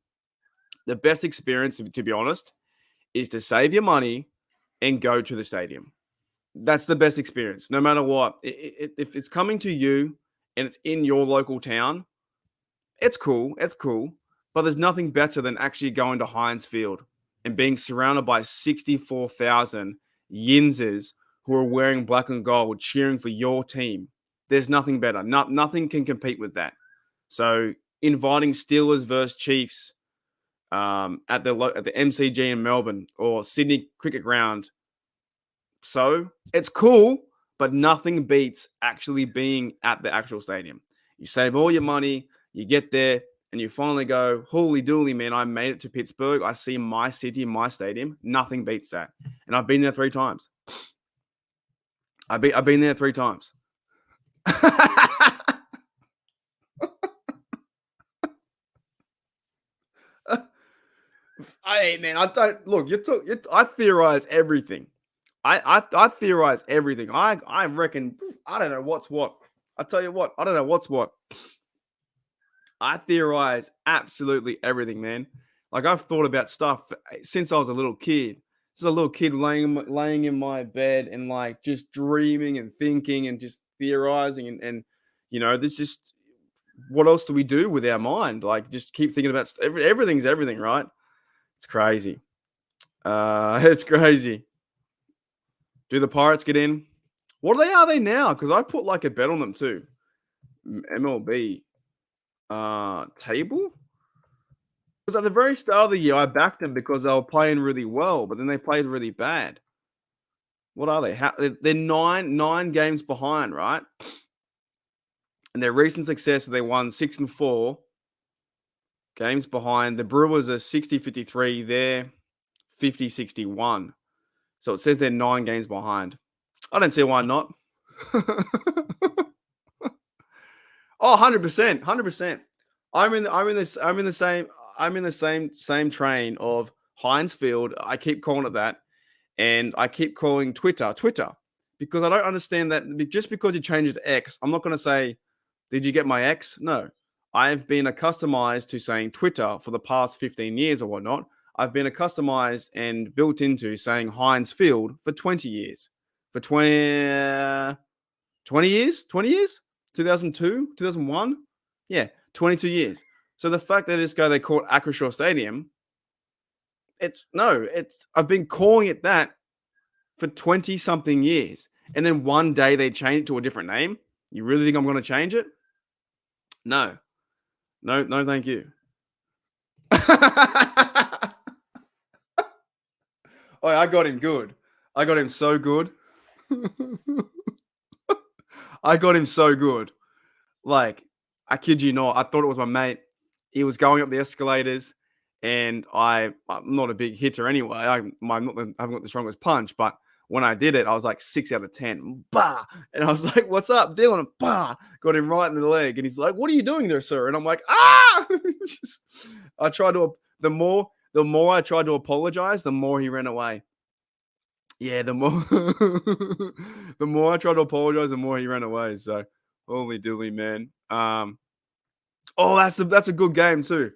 [SPEAKER 1] the best experience, to be honest, is to save your money and go to the stadium. That's the best experience, no matter what. If it's coming to you and it's in your local town, it's cool. It's cool. But there's nothing better than actually going to Heinz Field and being surrounded by 64,000 Yinzers who are wearing black and gold, cheering for your team. There's nothing better. Nothing can compete with that. So inviting Steelers versus Chiefs at the MCG in Melbourne or Sydney Cricket Ground. So it's cool, but nothing beats actually being at the actual stadium. You save all your money, you get there, and you finally go, holy dooly, man, I made it to Pittsburgh. I see my city, my stadium. Nothing beats that. And I've been there 3 times. I've been there 3 times. I don't look. I theorize everything. I theorize everything. I reckon. I don't know what's what. I tell you what. I don't know what's what. I theorize absolutely everything, man. Like I've thought about stuff since I was a little kid. Just a little kid laying in my bed and like just dreaming and thinking and just theorizing and there's just what else do we do with our mind? Like just keep thinking about everything's everything, right? It's crazy. It's crazy. Do the Pirates get in? What are they now? Because I put like a bet on them too. MLB table. Because at the very start of the year, I backed them because they were playing really well, but then they played really bad. What are they? They're nine games behind, right? And their recent success, they won 6-4 games behind. The Brewers are 60-53. They're 50-61. So it says they're 9 games behind. I don't see why not. Oh, 100%. 100%. I'm in the same train of Heinz Field. I keep calling it that. And I keep calling Twitter because I don't understand that just because you change it to X, I'm not going to say, did you get my X? No. I've been accustomed to saying Twitter for the past 15 years or whatnot. I've been accustomed and built into saying Heinz Field for 20 years. For 20 years? 20 years? 2002? 2001? Yeah, 22 years. So the fact that they call it Acrisure Stadium, I've been calling it that for 20 something years. And then one day they change it to a different name. You really think I'm going to change it? No, thank you. Oh, I got him good. I got him so good. I got him so good. Like, I kid you not. I thought it was my mate. He was going up the escalators, and I'm not a big hitter anyway. I haven't got the strongest punch, but when I did it, I was like 6 out of 10. Bah! And I was like, what's up, Dylan? Bah! Got him right in the leg. And he's like, what are you doing there, sir? And I'm like, ah! I tried to, the more I tried to apologize, the more he ran away. Yeah, the more the more I tried to apologize, the more he ran away. So holy dilly, man. Oh, that's a good game too.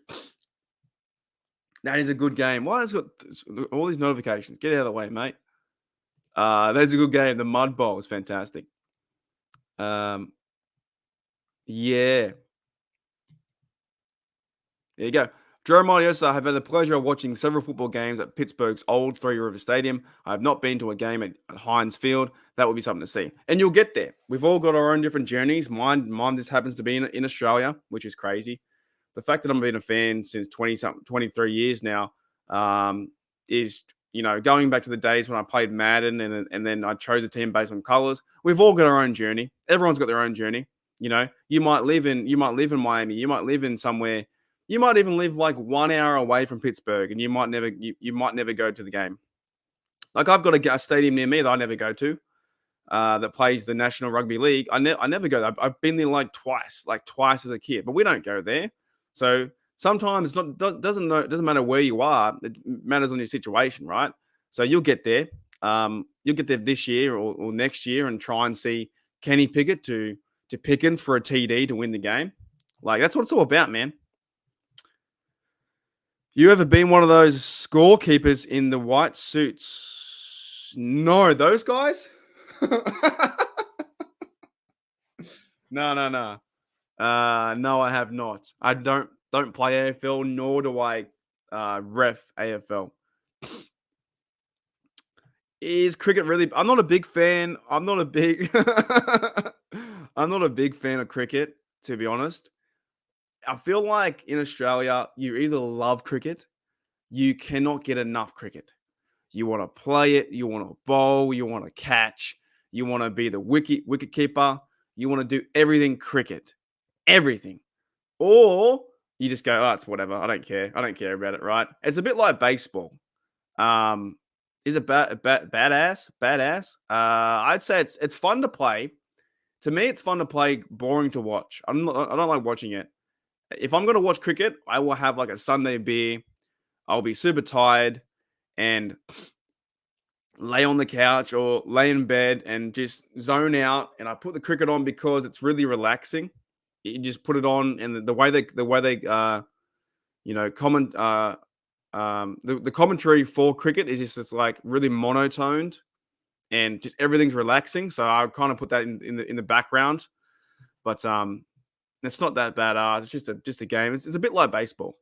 [SPEAKER 1] That is a good game. Why has it got all these notifications? Get out of the way, mate. That's a good game. The Mud Bowl is fantastic. Yeah. There you go. Jeremiah Yosa, I have had the pleasure of watching several football games at Pittsburgh's old Three River Stadium. I have not been to a game at Heinz Field. That would be something to see. And you'll get there. We've all got our own different journeys. Mine just happens to be in Australia, which is crazy. The fact that I've been a fan since 23 years now is, going back to the days when I played Madden and then I chose a team based on colors. We've all got our own journey. Everyone's got their own journey. You might live in Miami. You might live in somewhere. You might even live like 1 hour away from Pittsburgh, and you might never go to the game. Like I've got a stadium near me that I never go to, that plays the National Rugby League. I never go there. I've been there like twice as a kid, but we don't go there. So sometimes doesn't matter where you are. It matters on your situation, right? So you'll get there. You'll get there this year or next year and try and see Kenny Pickett to Pickens for a TD to win the game. Like that's what it's all about, man. You ever been one of those scorekeepers in the white suits? No, those guys? No. No, I have not. I don't play AFL, nor do I ref AFL. Is cricket really? I'm not a big fan. I'm not a big fan of cricket, to be honest. I feel like in Australia, you either love cricket, you cannot get enough cricket. You want to play it, you want to bowl, you want to catch, you want to be the wicket keeper, you want to do everything cricket, everything. Or you just go, oh, it's whatever. I don't care. I don't care about it, right? It's a bit like baseball. Is it badass? Badass? I'd say it's fun to play. To me, it's fun to play, boring to watch. I don't like watching it. If I'm going to watch cricket, I will have like a Sunday beer. I'll be super tired and lay on the couch or lay in bed and just zone out. And I put the cricket on because it's really relaxing. You just put it on, and the way they comment the commentary for cricket is just it's like really monotoned and just everything's relaxing. So I kind of put that in the background, but it's not that bad. It's just a game. It's a bit like baseball.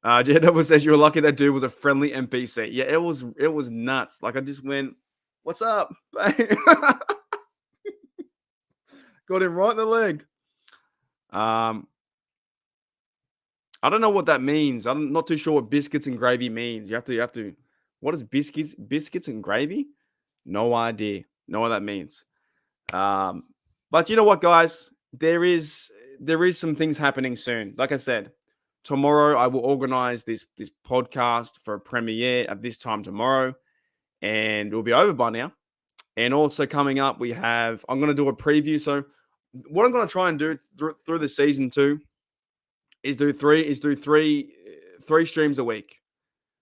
[SPEAKER 1] J-Double says you're lucky that dude was a friendly NPC. Yeah, it was nuts. Like I just went, "What's up?" Got him right in the leg. I don't know what that means. I'm not too sure what biscuits and gravy means. You have to. What is biscuits and gravy? No idea. Know what that means. But you know what, guys? There is some things happening soon. Like I said, tomorrow I will organize this podcast for a premiere at this time tomorrow, and it'll be over by now. And also coming up, I'm going to do a preview. So what I'm going to try and do through the season 2 is do three streams a week.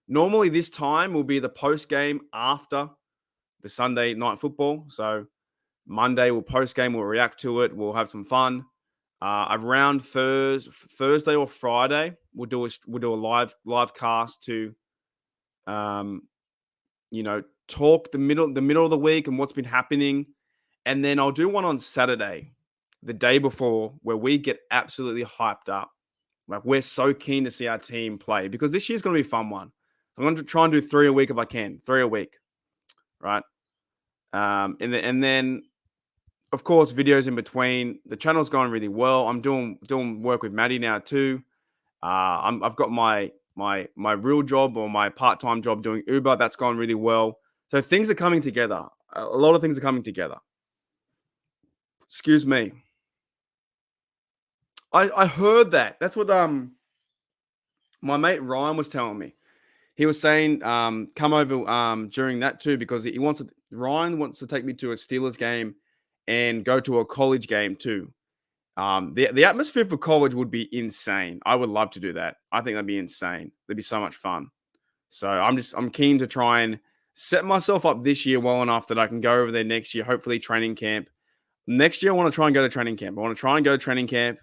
[SPEAKER 1] Normally this time will be the post game after the Sunday night football. So Monday we'll post game, we'll react to it, we'll have some fun. Around Thursday or Friday, we'll do a live cast to, talk the middle of the week and what's been happening, and then I'll do one on Saturday, the day before, where we get absolutely hyped up. Like we're so keen to see our team play because this year's going to be a fun one. I'm going to try and do 3 a week if I can, 3 a week, right? And then. Of course, videos in between. The channel's going really well. I'm doing work with Maddie now too. I've got my real job or my part-time job doing Uber. That's gone really well. So things are coming together. A lot of things are coming together. Excuse me. I heard that. That's what my mate Ryan was telling me. He was saying come over during that too because Ryan wants to take me to a Steelers game and go to a college game too. The atmosphere for college would be insane. I would love to do that. I think that'd be insane. That'd be so much fun. So I'm keen to try and set myself up this year well enough that I can go over there next year, hopefully training camp. Next year, I want to try and go to training camp. I want to try and go to training camp.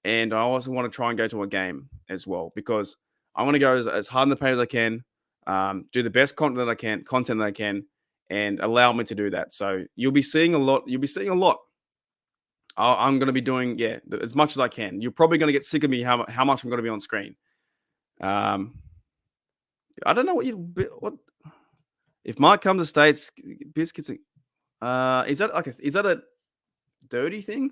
[SPEAKER 1] And I also want to try and go to a game as well, because I want to go as hard in the paint as I can, do the best content that I can, and allow me to do that. So you'll be seeing a lot. I'm going to be doing, as much as I can. You're probably going to get sick of me how much I'm going to be on screen. I don't know what if Mike comes to States, biscuits. Is that a dirty thing?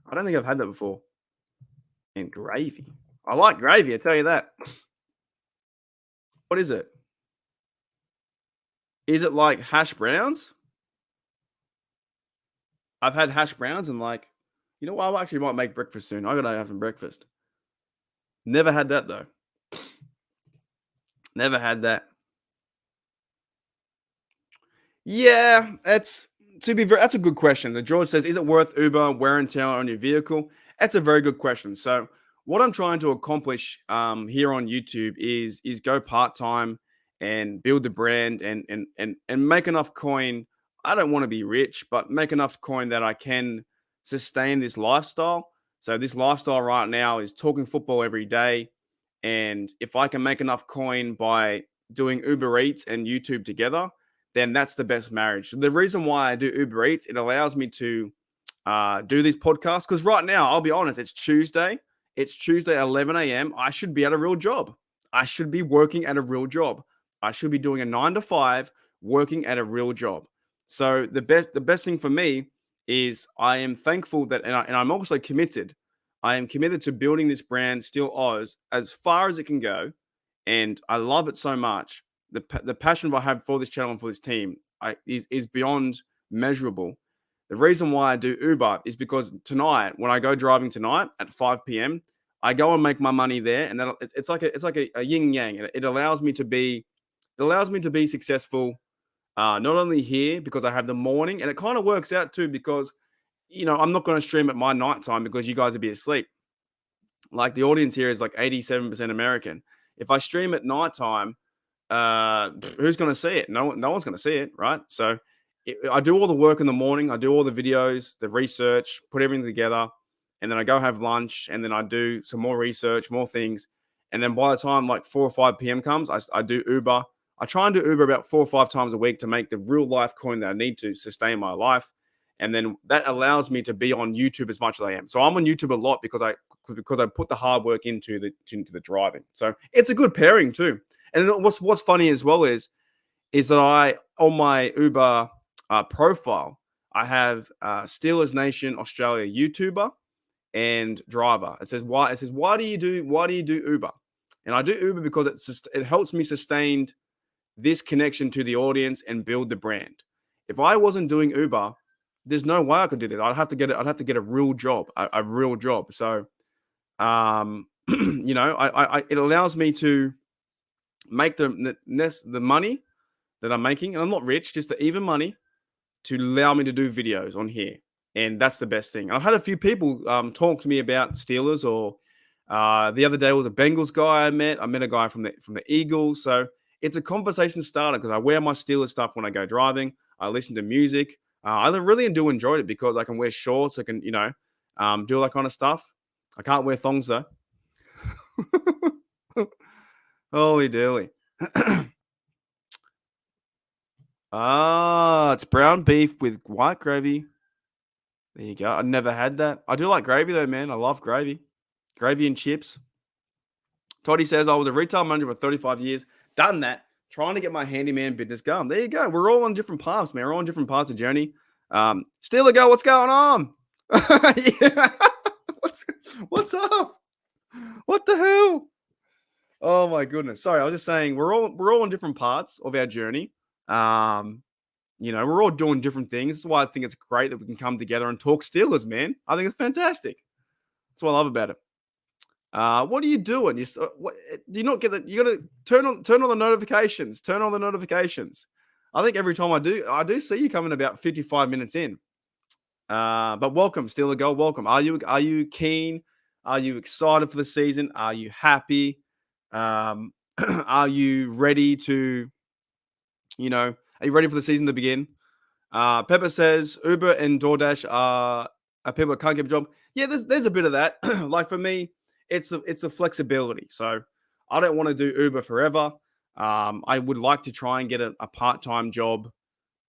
[SPEAKER 1] I don't think I've had that before. And gravy. I like gravy, I tell you that. What is it? Is it like hash browns? I've had hash browns and I actually might make breakfast soon. I gotta have some breakfast. Never had that though. Never had that. Yeah, that's a good question. So George says, is it worth Uber wear and tear on your vehicle? That's a very good question. So what I'm trying to accomplish here on YouTube is go part-time and build the brand and make enough coin. I don't want to be rich, but make enough coin that I can sustain this lifestyle. So this lifestyle right now is talking football every day. And if I can make enough coin by doing Uber Eats and YouTube together, then that's the best marriage. The reason why I do Uber Eats, it allows me to do these podcasts, because right now, I'll be honest, it's Tuesday. It's Tuesday at 11 a.m. I should be at a real job. I should be working at a real job. I should be doing a 9 to 5, working at a real job. So the best thing for me is I am thankful that, and I'm also committed. I am committed to building this brand, Steel Oz, as far as it can go. And I love it so much. The passion I have for this channel and for this team is beyond measurable. The reason why I do Uber is because tonight, when I go driving tonight at 5 p.m., I go and make my money there, and then it's like a yin yang. It allows me to be successful, not only here because I have the morning, and it kind of works out too because I'm not going to stream at my nighttime because you guys would be asleep. Like the audience here is like 87% American. If I stream at nighttime, who's going to see it? No one's going to see it, right? So I do all the work in the morning. I do all the videos, the research, put everything together, and then I go have lunch, and then I do some more research, more things. And then by the time like 4 or 5 p.m. comes, I do Uber. I try and do Uber about 4 or 5 times a week to make the real life coin that I need to sustain my life. And then that allows me to be on YouTube as much as I am. So I'm on YouTube a lot because I put the hard work into the driving. So it's a good pairing too. And what's funny as well is that on my Uber profile, I have Steelers Nation Australia YouTuber and driver. It says why do you do Uber? And I do Uber because it helps me sustain this connection to the audience and build the brand. If I wasn't doing Uber, there's no way I could do that. I'd have to get a real job, a real job. So, it allows me to make the money that I'm making, and I'm not rich, just the even money to allow me to do videos on here. And that's the best thing. I've had a few people talk to me about Steelers, or the other day was a Bengals guy I met. I met a guy from the Eagles. So it's a conversation starter because I wear my Steelers stuff when I go driving. I listen to music. I really do enjoy it because I can wear shorts. I can, do all that kind of stuff. I can't wear thongs though. Holy dooly. It's brown beef with white gravy. There you go. I never had that. I do like gravy though, man. I love gravy. Gravy and chips. Toddy says, I was a retail manager for 35 years. Done that. Trying to get my handyman business going. There you go. We're all on different paths, man. We're all on different parts of journey. Steeler Go, what's going on? Yeah. What's up? What the hell? Oh my goodness. Sorry, I was just saying we're all on different parts of our journey. We're all doing different things. That's why I think it's great that we can come together and talk Steelers, man. I think it's fantastic. That's what I love about it. What are you doing? Do you not get that? You got to turn on the notifications. Turn on the notifications. I think every time I do see you coming about 55 minutes in. But welcome, Steeler Go. Welcome. Are you keen? Are you excited for the season? Are you happy? Are you ready to, are you ready for the season to begin? Pepper says Uber and DoorDash are people that can't get a job. Yeah, there's a bit of that. Like for me, it's the flexibility. So I don't want to do Uber forever. I would like to try and get a part-time job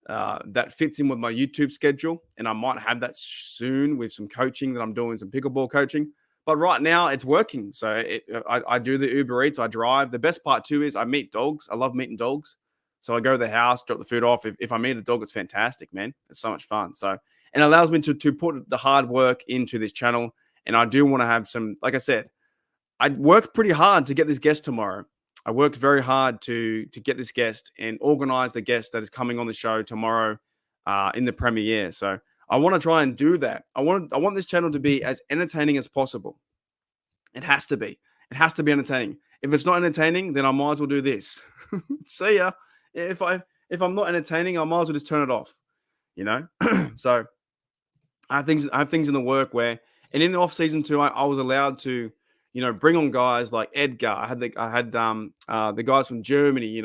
[SPEAKER 1] that fits in with my YouTube schedule, and I might have that soon with some coaching that I'm doing, some pickleball coaching. But right now, it's working. So I do the Uber Eats, I drive. The best part too is I meet dogs. I love meeting dogs. So I go to the house, drop the food off. If I meet a dog, it's fantastic, man. It's so much fun. So and it allows me to put the hard work into this channel. And I do want to have some, like I said, I worked pretty hard to get this guest tomorrow. I worked very hard to get this guest and organize the guest that is coming on the show tomorrow in the premiere. So I want to try and do that. I want this channel to be as entertaining as possible. It has to be. It has to be entertaining. If it's not entertaining, then I might as well do this. See ya. If I'm not entertaining, I might as well just turn it off. So I have things in the work where, and in the off season too, I was allowed to, bring on guys like Edgar. I had the guys from Germany.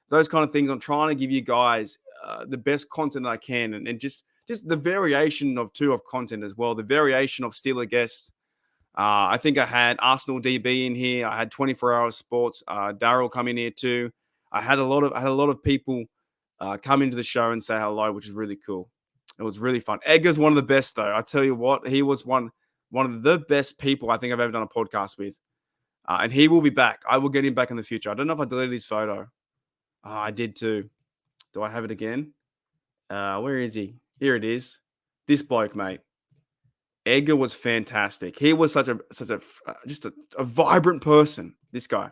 [SPEAKER 1] Those kind of things. I'm trying to give you guys the best content I can, and just the variation of content as well. The variation of Steeler guests. I think I had Arsenal DB in here. I had 24 Hours Sports. Daryl come in here too. I had a lot of people come into the show and say hello, which is really cool. It was really fun. Edgar's one of the best, though. I tell you what, he was one of the best people I think I've ever done a podcast with. And he will be back. I will get him back in the future. I don't know if I deleted his photo. I did too. Do I have it again? Where is he? Here it is. This bloke, mate. Edgar was fantastic. He was such a vibrant person. This guy.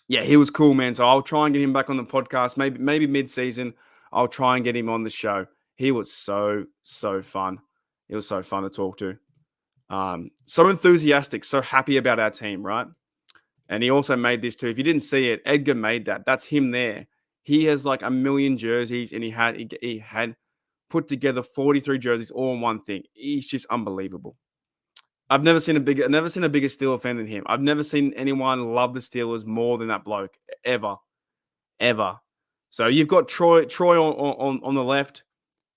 [SPEAKER 1] Yeah, he was cool, man. So I'll try and get him back on the podcast. Maybe mid-season, I'll try and get him on the show. He was so fun. It was so fun to talk to. So enthusiastic, so happy about our team, right? And he also made this too. If you didn't see it, Edgar made that. That's him there. He has like 1 million jerseys, and he had put together 43 jerseys all in one thing. He's just unbelievable. I've never seen a bigger Steelers fan than him. I've never seen anyone love the Steelers more than that bloke ever. So you've got Troy on the left,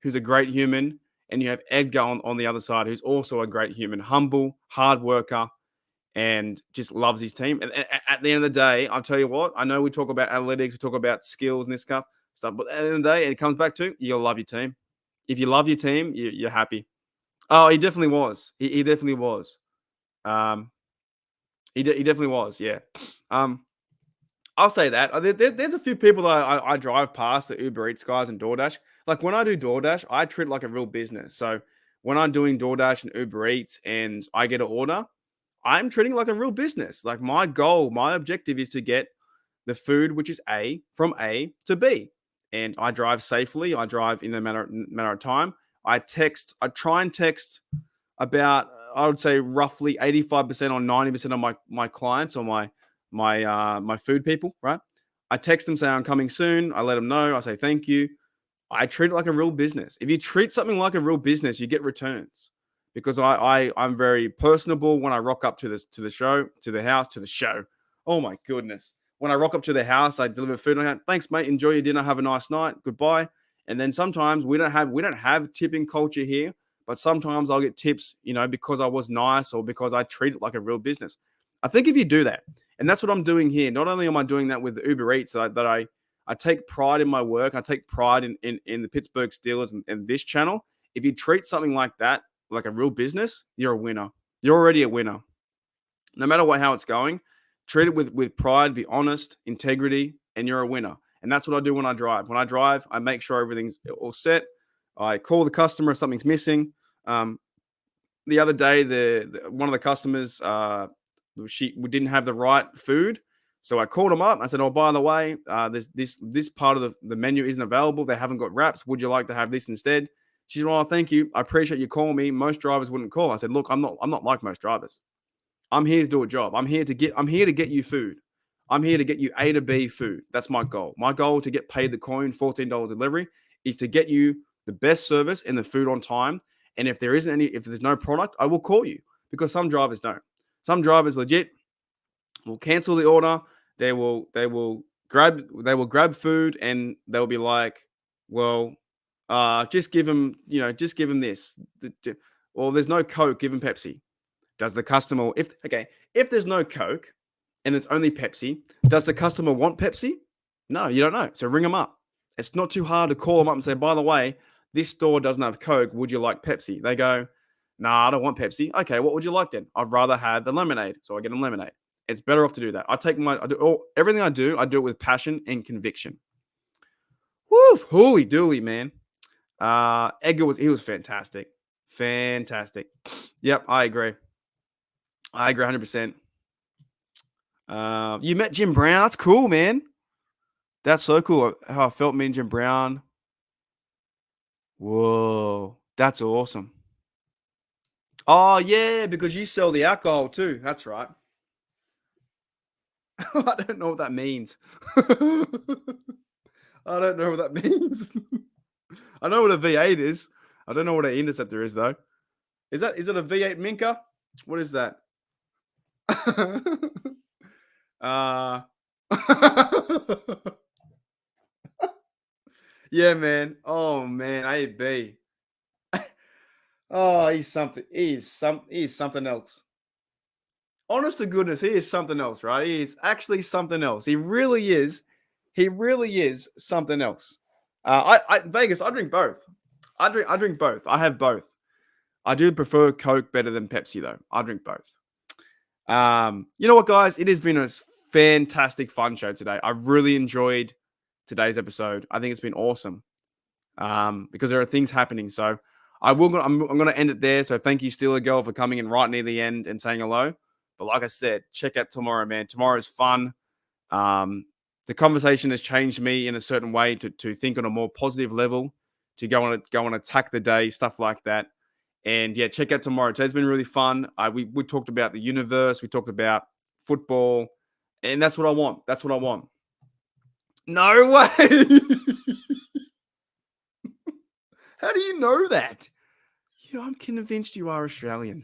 [SPEAKER 1] who's a great human, and you have Edgar on the other side, who's also a great human, humble, hard worker, and just loves his team. And at the end of the day, I'll tell you what, I know we talk about analytics, we talk about skills and this stuff, but at the end of the day, it comes back to you'll love your team. If you love your team, you're happy. Oh, he definitely was. He definitely was. He definitely was. Yeah. I'll say that. There's a few people that I drive past, the Uber Eats guys and DoorDash. Like when I do DoorDash, I treat it like a real business. So when I'm doing DoorDash and Uber Eats and I get an order, I'm treating it like a real business. Like my goal, my objective is to get the food, which is from A to B. And I drive safely. I drive in a matter of time. I try and text about, I would say roughly 85% or 90% of my clients or my food people, right? I text them saying I'm coming soon. I let them know. I say thank you. I treat it like a real business. If you treat something like a real business, you get returns because I'm very personable when I rock up to the show. Oh my goodness. When I rock up to the house, I deliver food. And I go, thanks, mate. Enjoy your dinner. Have a nice night. Goodbye. And then sometimes we don't have tipping culture here, but sometimes I'll get tips, because I was nice or because I treat it like a real business. I think if you do that, and that's what I'm doing here. Not only am I doing that with the Uber Eats, that I take pride in my work. I take pride in the Pittsburgh Steelers and this channel. If you treat something like that, like a real business, you're a winner. You're already a winner. No matter how it's going, treat it with pride, be honest, integrity, and you're a winner. And that's what I do when I drive. When I drive, I make sure everything's all set. I call the customer if something's missing. The other day, one of the customers, we didn't have the right food. So I called them up. I said, oh, by the way, this part of the menu isn't available. They haven't got wraps. Would you like to have this instead? She said, oh, thank you. I appreciate you calling me. Most drivers wouldn't call. I said, look, I'm not like most drivers. I'm here to do a job. I'm here to get you food. I'm here to get you A to B food. That's my goal. My goal to get paid the coin, $14 delivery, is to get you the best service and the food on time. And if there's no product, I will call you because some drivers don't. Some drivers legit will cancel the order, they will grab food and they'll be like, well, just give them, just give them this. Or there's no Coke, give them Pepsi. Does the customer, if there's no Coke and it's only Pepsi, does the customer want Pepsi? No, you don't know. So ring them up. It's not too hard to call them up and say, by the way, this store doesn't have Coke. Would you like Pepsi? They go, nah, I don't want Pepsi. Okay, what would you like then? I'd rather have the lemonade. So I get them lemonade. It's better off to do that. Everything I do it with passion and conviction. Woo, holy dooly, man. Edgar was fantastic. Fantastic. Yep, I agree. 100%. You met Jim Brown. That's cool, man. That's so cool. How I felt meeting Jim Brown. Whoa, that's awesome. Oh, yeah, because you sell the alcohol too. That's right. I don't know what that means. I don't know what that means. I know what a V8 is. I don't know what an interceptor is, though. Is it a V8 Minka? What is that? Yeah, man. Oh, man. AB. Oh, he's something. He is something else. Honest to goodness, he is something else, right? He is actually something else. He really is. He really is something else. Vegas, I drink both. I drink both. I have both. I do prefer Coke better than Pepsi, though. I drink both. You know what, guys? It has been a fantastic, fun show today. I really enjoyed today's episode. I think it's been awesome because there are things happening. So I'm going to end it there. So thank you, Steeler Girl, for coming in right near the end and saying hello. But like I said, check out tomorrow, man. Tomorrow is fun. The conversation has changed me in a certain way to think on a more positive level, to go and attack the day, stuff like that. And yeah, check out tomorrow. Today's been really fun. We talked about the universe. We talked about football. And that's what I want. That's what I want. No way. How do you know that? Yeah, I'm convinced you are Australian.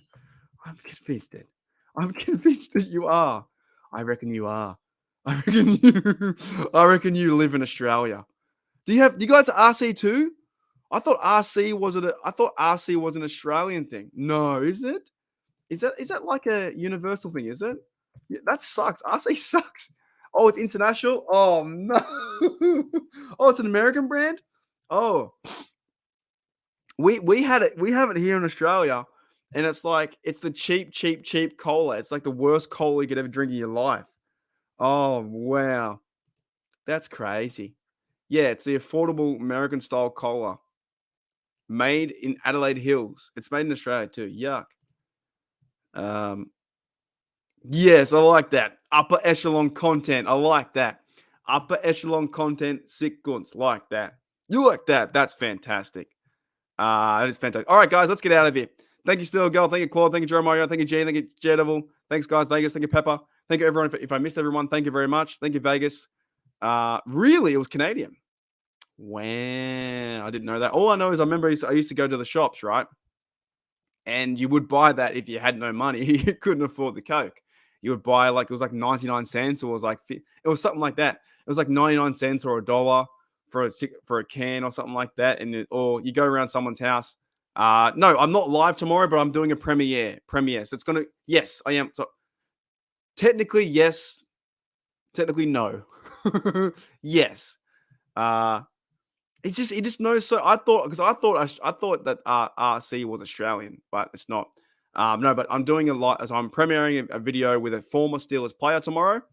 [SPEAKER 1] I'm convinced it. I'm convinced that you are. I reckon you are. I reckon you live in Australia. Do you guys have RC too? I thought RC was an Australian thing. No, is it? Is that like a universal thing? Is it? Yeah, that sucks. RC sucks. Oh, it's international. Oh no. Oh, it's an American brand. Oh, we have it here in Australia, and it's like it's the cheap cola. It's like the worst cola you could ever drink in your life. Oh wow, that's crazy. Yeah, it's the affordable American style cola. Made in Adelaide Hills. It's made in Australia too. Yuck. Yes, I like that. Upper echelon content. I like that. Upper echelon content. Sick guns. Like that. You like that? That's fantastic. That is fantastic. All right, guys, let's get out of here. Thank you, Steel Girl. Thank you, Claude. Thank you, Jeremiah. Thank you, Gene. Thank you, Daredevil. Thanks, guys. Vegas. Thank you, Pepper. Thank you, everyone. If I missed everyone, thank you very much. Thank you, Vegas. Really, it was Canadian. Wow, I didn't know that. All I know is I remember I used to go to the shops, right? And you would buy that if you had no money. You couldn't afford the Coke. You would buy it was like 99 cents, or it was something like that. It was like 99 cents or $1 for a can or something like that. Or you go around someone's house. No, I'm not live tomorrow, but I'm doing a premiere. So it's gonna. Yes, I am. So technically, yes. Technically, no. Yes. It just knows. So I thought that RC was Australian, but it's not. No, but I'm doing a lot as I'm premiering a video with a former Steelers player tomorrow.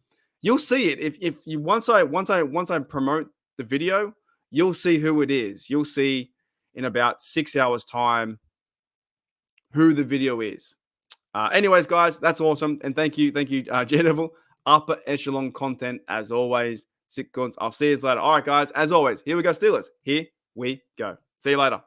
[SPEAKER 1] You'll see it if you once I promote the video, you'll see who it is. You'll see in about 6 hours time who the video is. Anyways, guys, that's awesome, and thank you, Daredevil. Upper echelon content as always. Sick guns. I'll see you later. All right, guys. As always, here we go, Steelers. Here we go. See you later.